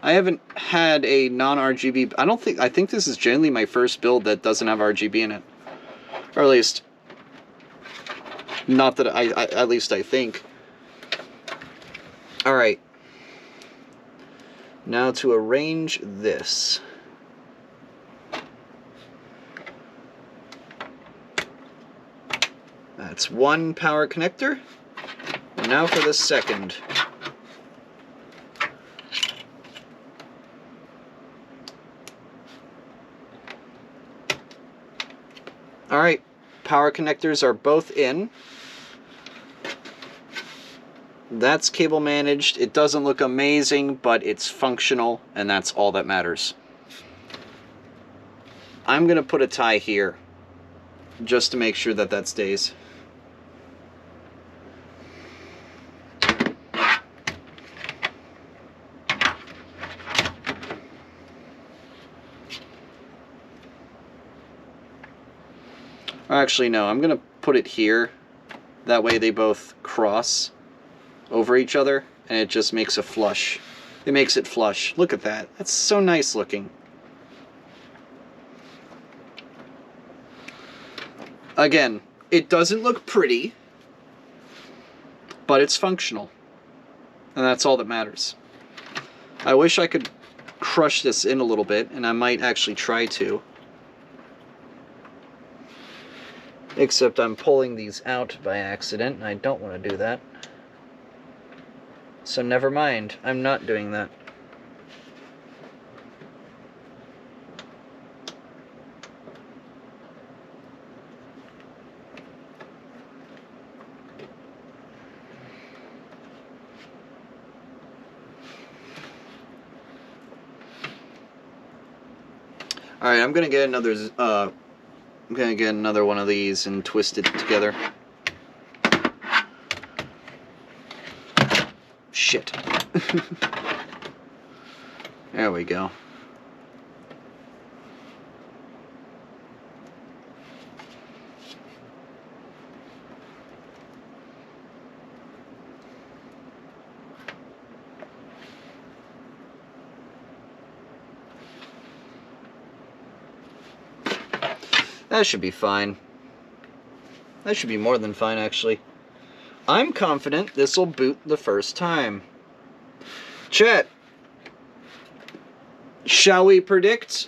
I haven't had a non-RGB... I think this is generally my first build that doesn't have RGB in it. Or at least... not that at least I think. Alright. Now to arrange this. That's one power connector. And now for the second. Alright, power connectors are both in. That's cable managed. It doesn't look amazing, but it's functional, and that's all that matters. I'm going to put a tie here, just to make sure that that stays. Actually, no, I'm going to put it here. That way they both cross over each other, and it just makes a flush. It makes it flush. Look at that. That's so nice looking. Again, it doesn't look pretty, but it's functional. And that's all that matters. I wish I could crush this in a little bit, and I might actually try to. Except I'm pulling these out by accident, and I don't want to do that. So never mind, I'm not doing that. Alright, I'm gonna get another one of these and twist it together. Shit. There we go. That should be fine. That should be more than fine, actually. I'm confident this will boot the first time. Chat, shall we predict?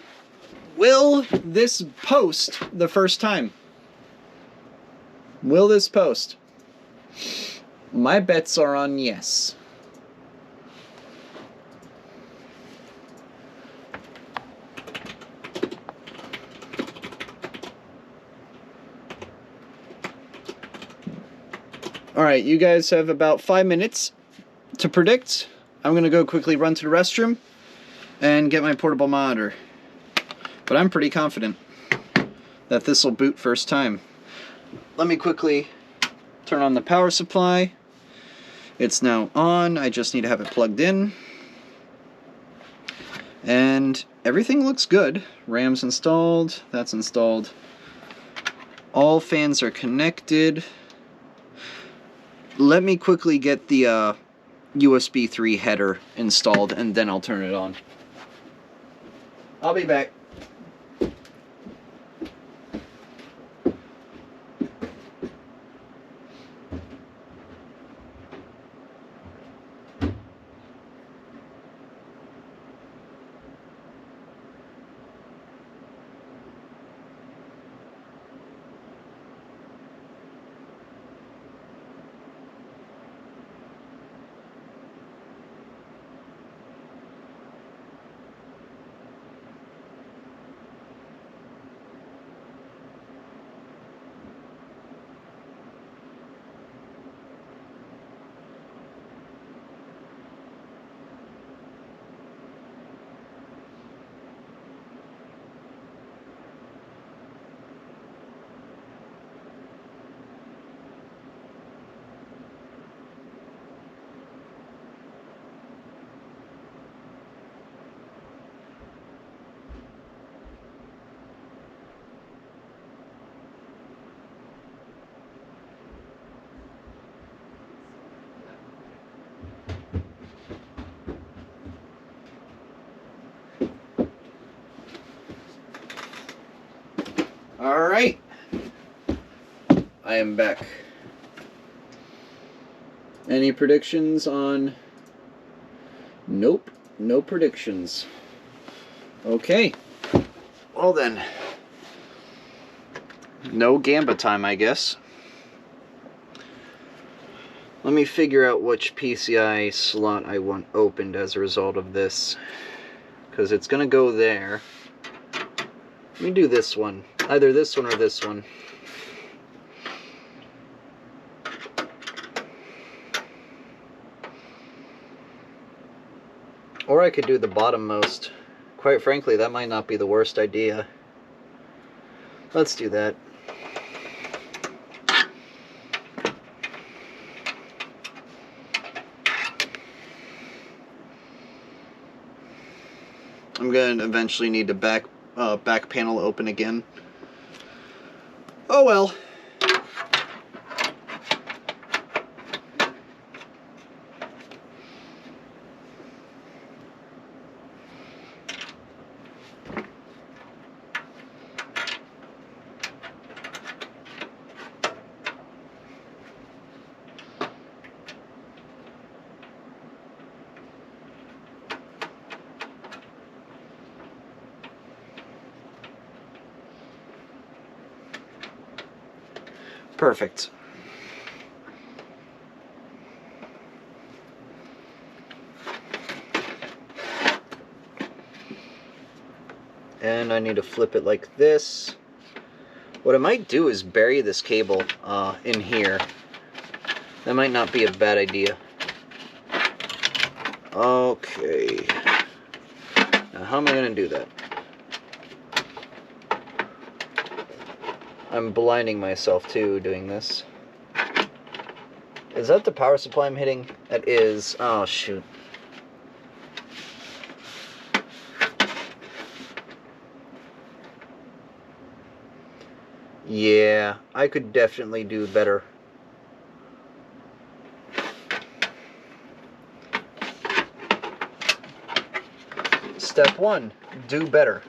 Will this post the first time? Will this post? My bets are on yes. Alright, you guys have about 5 minutes to predict. I'm going to go quickly run to the restroom and get my portable monitor. But I'm pretty confident that this will boot first time. Let me quickly turn on the power supply. It's now on. I just need to have it plugged in. And everything looks good. RAM's installed. That's installed. All fans are connected. Let me quickly get the USB 3 header installed, and then I'll turn it on. I'll be back. Alright, I am back. Any predictions on... Nope, no predictions. Okay, well then, no Gamba time, I guess. Let me figure out which PCI slot I want opened as a result of this, because it's going to go there. Let me do this one. Either this one or this one. Or I could do the bottommost. Quite frankly, that might not be the worst idea. Let's do that. I'm going to eventually need to back panel open again. Oh well. Perfect. And I need to flip it like this. What I might do is bury this cable in here. That might not be a bad idea. Okay. Now how am I going to do that? I'm blinding myself too doing this. Is that the power supply I'm hitting? That is. Oh shoot. Yeah, I could definitely do better. Step 1, do better.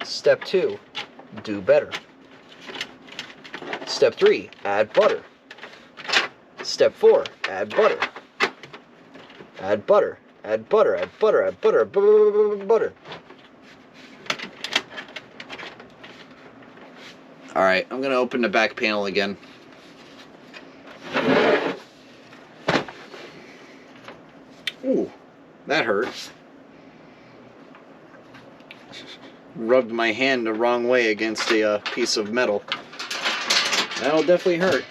Step 2, do better. Step 3, add butter. Step 4, add butter. Add butter, add butter, add butter, add butter, butter. Alright, I'm going to open the back panel again. Ooh, that hurt. Rubbed my hand the wrong way against a piece of metal. That'll definitely hurt.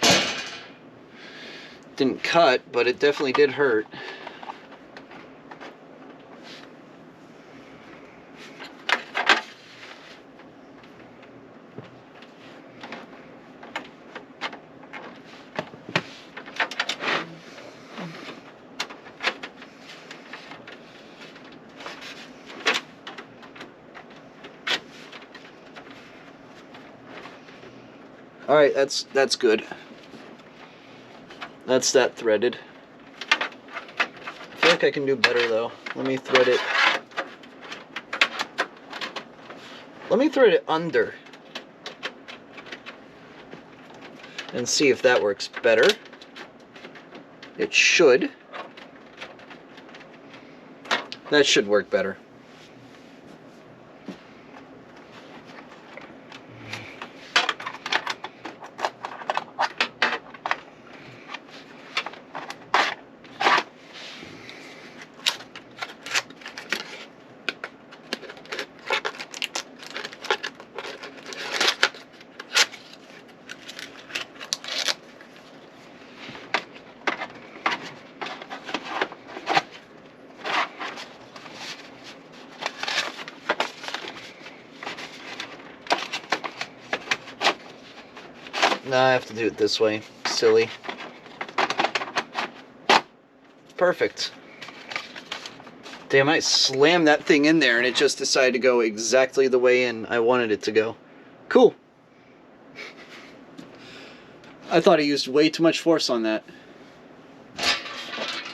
Didn't cut, but it definitely did hurt. Alright, that's good. That's that threaded. I feel like I can do better though. Let me thread it. Let me thread it under. And see if that works better. It should. That should work better. No, I have to do it this way. Silly. Perfect. Damn, I slammed that thing in there and it just decided to go exactly the way I wanted it to go. Cool. I thought I used way too much force on that.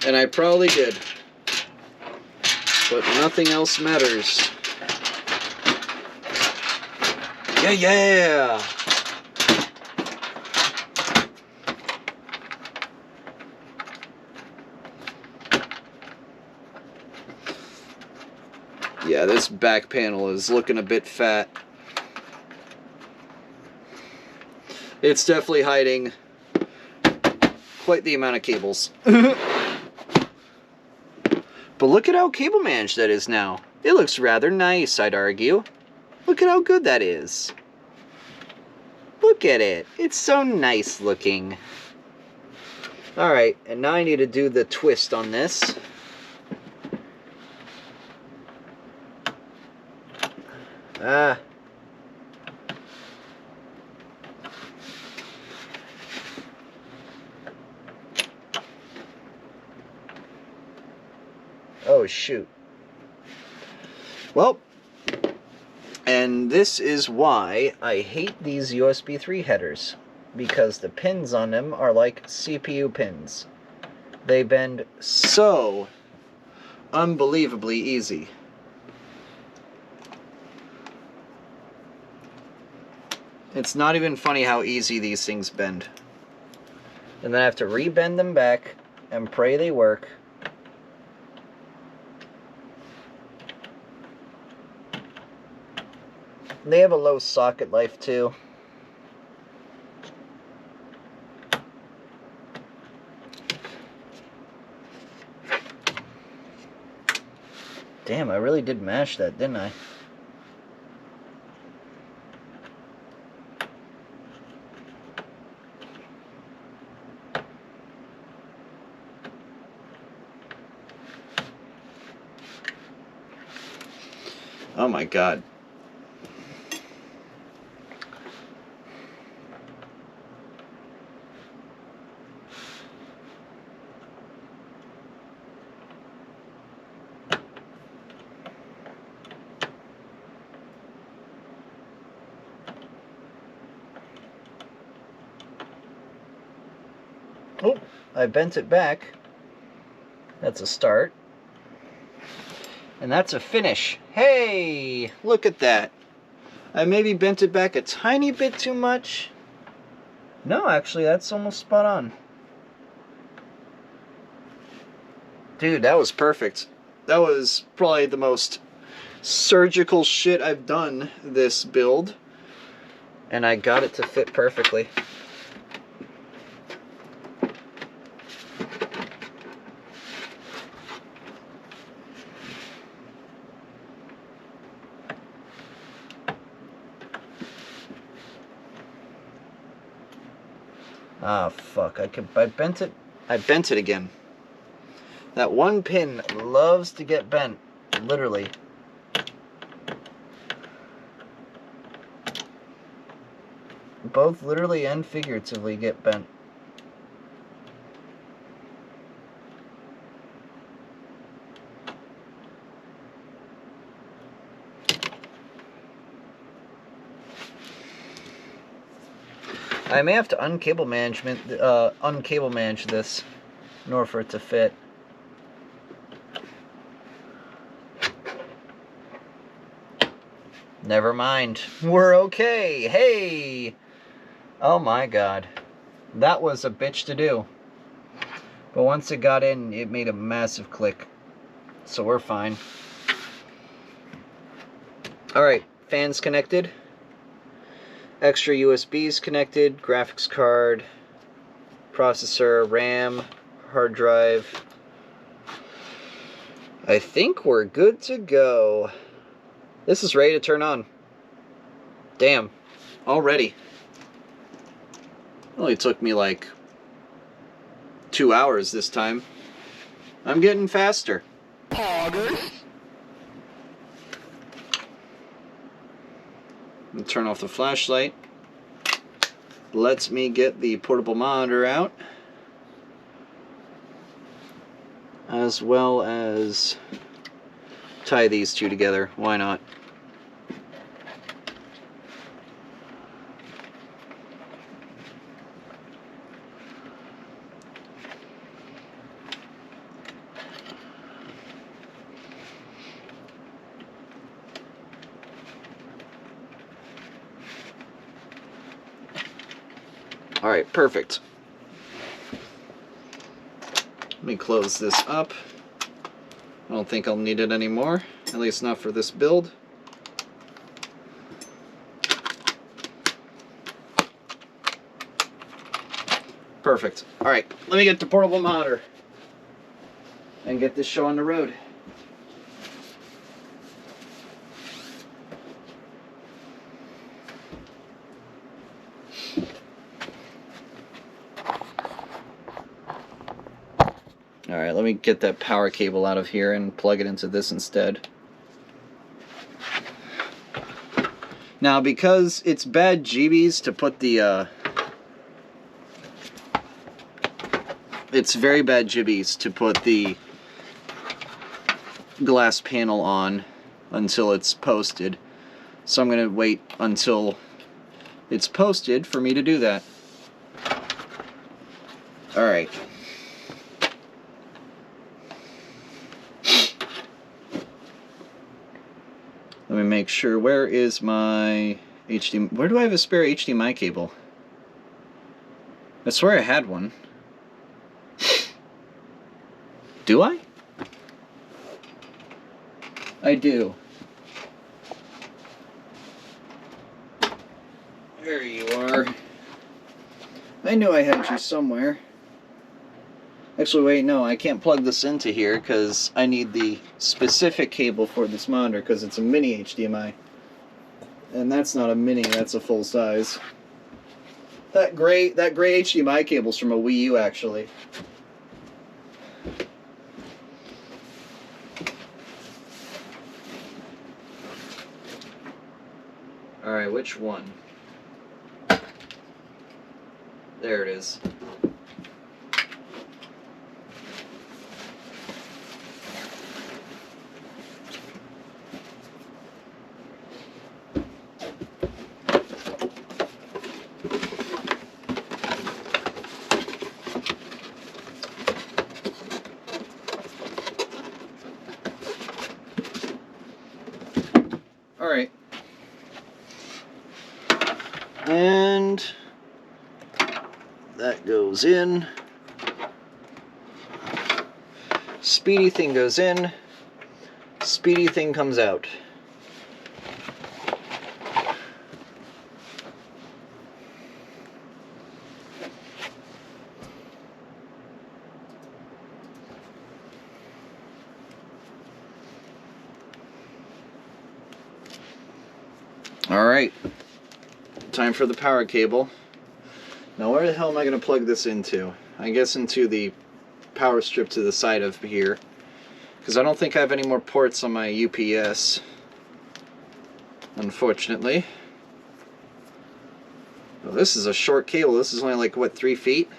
And I probably did. But nothing else matters. Yeah! Yeah, this back panel is looking a bit fat. It's definitely hiding quite the amount of cables. But look at how cable managed that is now. It looks rather nice, I'd argue. Look at how good that is. Look at it. It's so nice looking. Alright, and now I need to do the twist on this. Ah. Oh, shoot. Well, and this is why I hate these USB 3 headers, because the pins on them are like CPU pins. They bend so unbelievably easy. It's not even funny how easy these things bend. And then I have to re-bend them back and pray they work. They have a low socket life too. Damn, I really did mash that, didn't I? Oh my God. Oh, I bent it back. That's a start. And that's a finish. Hey, look at that. I maybe bent it back a tiny bit too much. No, actually, that's almost spot on. Dude, that was perfect. That was probably the most surgical shit I've done this build. And I got it to fit perfectly. Ah, fuck. I bent it. I bent it again. That one pin loves to get bent. Literally. Both literally and figuratively get bent. I may have to uncable manage this in order for it to fit. Never mind. We're okay. Hey! Oh my God. That was a bitch to do. But once it got in, it made a massive click. So we're fine. Alright, fans connected. Extra USBs connected, graphics card, processor, RAM, hard drive. I think we're good to go. This is ready to turn on. Damn, already. It only took me like 2 hours this time. I'm getting faster. Poggers. Turn off the flashlight. Lets me get the portable monitor out, as well as tie these two together. Why not? Alright, perfect. Let me close this up. I don't think I'll need it anymore, at least not for this build. Perfect. Alright, let me get the portable monitor and get this show on the road. Alright, let me get that power cable out of here and plug it into this instead. Now, because it's bad GBs to put the, it's very bad jibbies to put the glass panel on until it's posted. So I'm going to wait until it's posted for me to do that. Alright. Let me make sure. Where is my HDMI? Where do I have a spare HDMI cable? I swear I had one. Do I? I do. There you are. I knew I had you somewhere. Actually, wait, no, I can't plug this into here because I need the specific cable for this monitor because it's a mini HDMI. And that's not a mini, that's a full size. That gray HDMI cable's from a Wii U, actually. Alright, which one? There it is. Alright. And that goes in. Speedy thing goes in. Speedy thing comes out. Alright, time for the power cable. Now where the hell am I going to plug this into? I guess into the power strip to the side of here, because I don't think I have any more ports on my UPS, unfortunately. Well, this is a short cable. This is only like, what, 3 feet?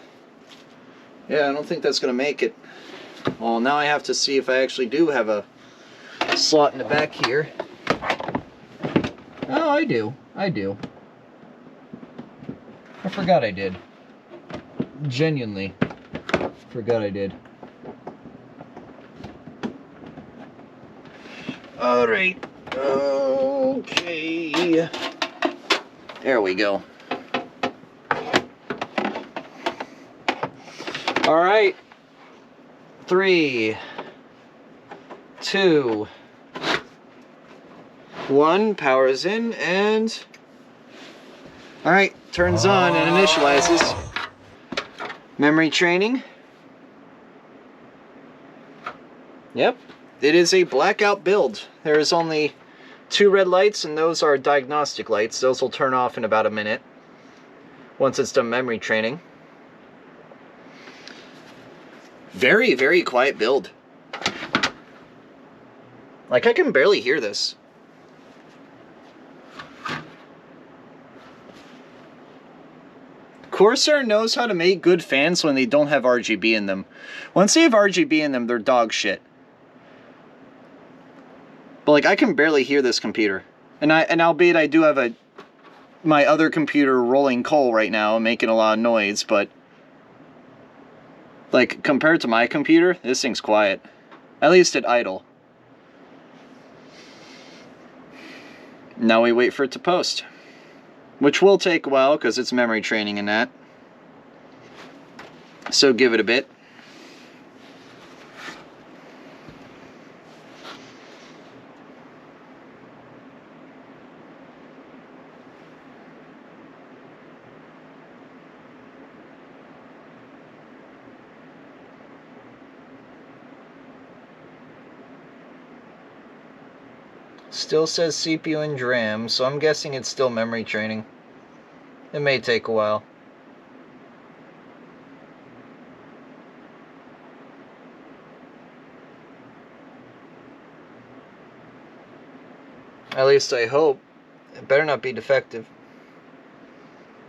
Yeah, I don't think that's going to make it. Well, now I have to see if I actually do have a slot in the back here. Oh, I do. I do. I forgot I did. Genuinely forgot I did. Alright. Okay. There we go. Alright. 3, 2, 1, power's in, and alright, turns on and initializes. Memory training. Yep, it is a blackout build. There is only 2 red lights, and those are diagnostic lights. Those will turn off in about a minute once it's done memory training. Very, very quiet build. Like, I can barely hear this. Corsair knows how to make good fans when they don't have RGB in them. Once they have RGB in them, they're dog shit. But like, I can barely hear this computer. And albeit I do have my other computer rolling coal right now and making a lot of noise, but like, compared to my computer, this thing's quiet. At least at idle. Now we wait for it to post. Which will take a while because it's memory training and that. So give it a bit. Still says CPU and RAM, so I'm guessing it's still memory training. It may take a while. At least I hope It better not be defective,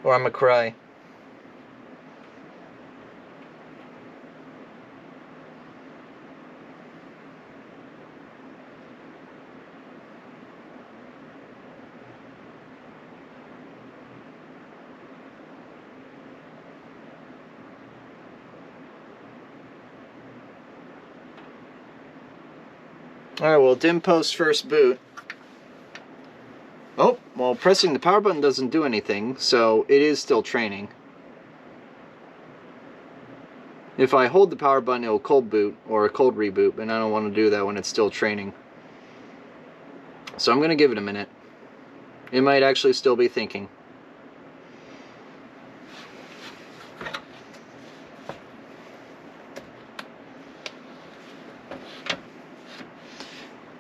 or I'm gonna cry. Alright, well, it didn't post first boot. Oh, well, pressing the power button doesn't do anything, so it is still training. If I hold the power button, it'll cold boot, or a cold reboot, and I don't want to do that when it's still training. So I'm going to give it a minute. It might actually still be thinking.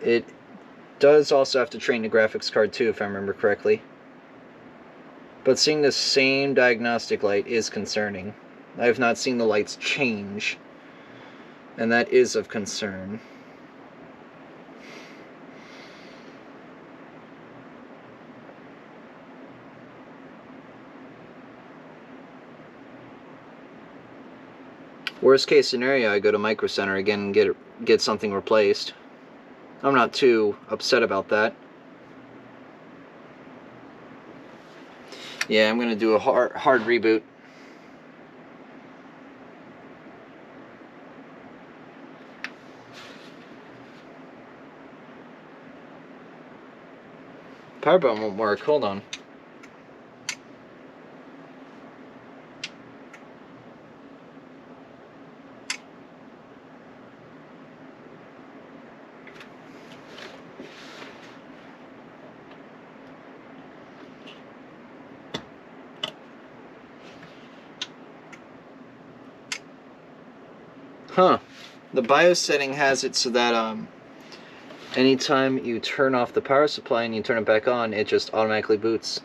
It does also have to train the graphics card too, if I remember correctly. But seeing the same diagnostic light is concerning. I have not seen the lights change, and that is of concern. Worst case scenario, I go to Micro Center again and get something replaced. I'm not too upset about that. Yeah, I'm gonna do a hard reboot. Power button won't work. Hold on. Huh. The BIOS setting has it so that anytime you turn off the power supply and you turn it back on, it just automatically boots.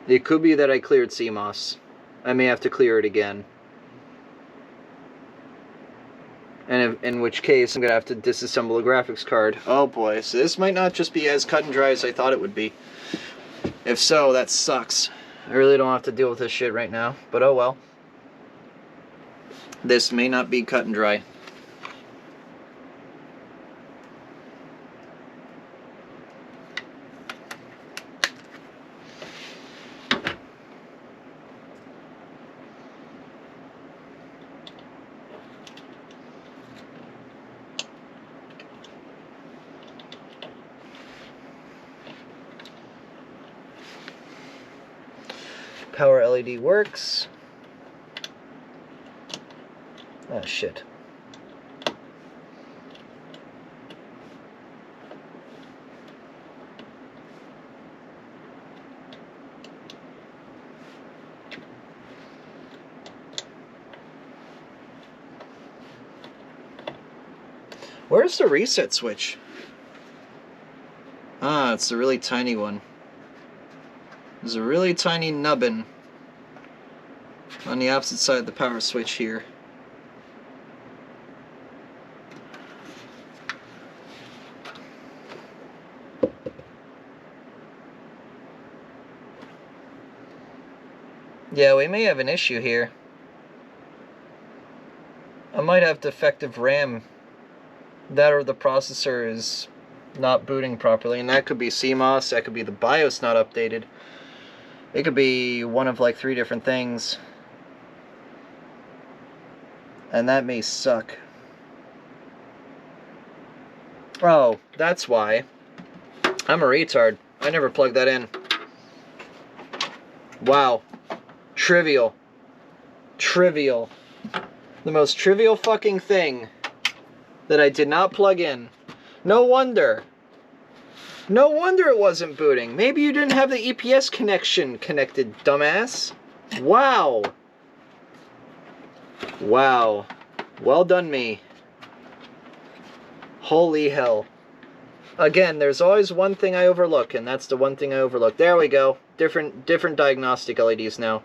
It could be that I cleared CMOS. I may have to clear it again. And in which case, I'm going to have to disassemble the graphics card. Oh boy, so this might not just be as cut and dry as I thought it would be. If so, that sucks. I really don't have to deal with this shit right now, but oh well. This may not be cut and dry. Power LED works. Oh shit. Where's the reset switch? Ah, it's the really tiny one. There's a really tiny nubbin on the opposite side of the power switch here. Yeah, we may have an issue here. I might have defective RAM. That or the processor is not booting properly, and that could be CMOS, that could be the BIOS not updated. It could be one of like 3 different things. And that may suck. Oh, that's why. I'm a retard. I never plugged that in. Wow. Trivial. Trivial. The most trivial fucking thing that I did not plug in. No wonder. No wonder it wasn't booting. Maybe you didn't have the EPS connection connected, dumbass. Wow. Wow. Well done, me. Holy hell. Again, there's always one thing I overlook, and that's the one thing I overlook. There we go. Different diagnostic LEDs now.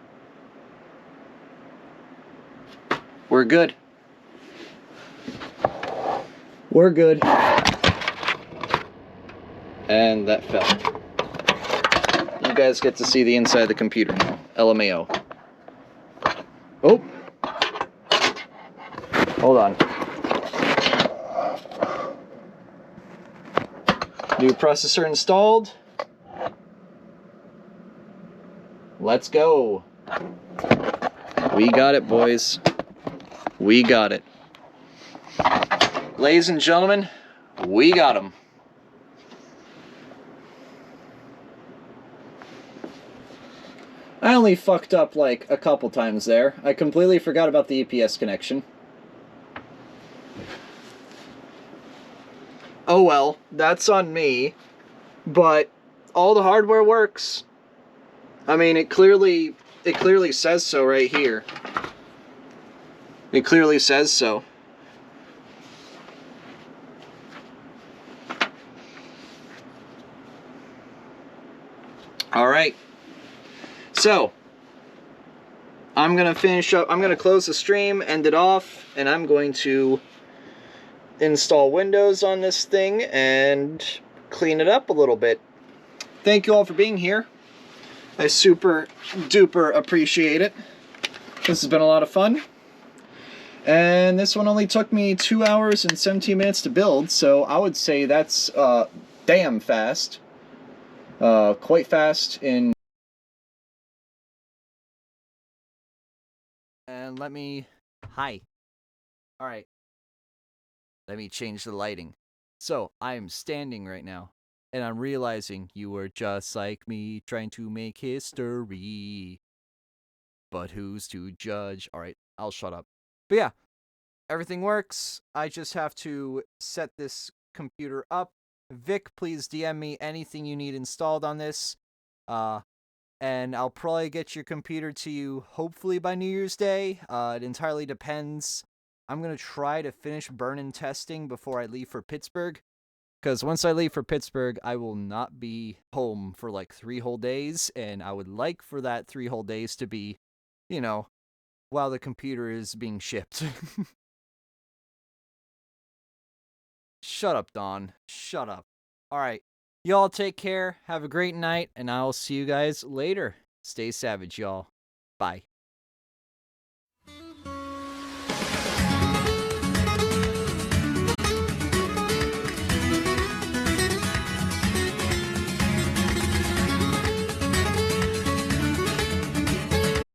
We're good. We're good. And that fell. You guys get to see the inside of the computer now. LMAO. Oh. Hold on. New processor installed. Let's go. We got it, boys. We got it. Ladies and gentlemen, we got them. I only fucked up like a couple times there. I completely forgot about the EPS connection. Oh well, that's on me. But all the hardware works. I mean, it clearly says so right here. It clearly says so. All right. So, I'm going to finish up. I'm going to close the stream, end it off, and I'm going to install Windows on this thing and clean it up a little bit. Thank you all for being here. I super duper appreciate it. This has been a lot of fun. And this one only took me 2 hours and 17 minutes to build, so I would say that's damn fast. Quite fast in... And let me... Hi. Alright. Let me change the lighting. So, I'm standing right now, and I'm realizing you were just like me, trying to make history. But who's to judge? Alright, I'll shut up. But yeah, everything works. I just have to set this computer up. Vic, please DM me anything you need installed on this. And I'll probably get your computer to you hopefully by New Year's Day. It entirely depends. I'm going to try to finish burn-in testing before I leave for Pittsburgh. Because once I leave for Pittsburgh, I will not be home for like 3 whole days. And I would like for that 3 whole days to be, you know, while the computer is being shipped. Shut up, Dawn. Shut up. Alright. Y'all take care. Have a great night. And I'll see you guys later. Stay savage, y'all. Bye.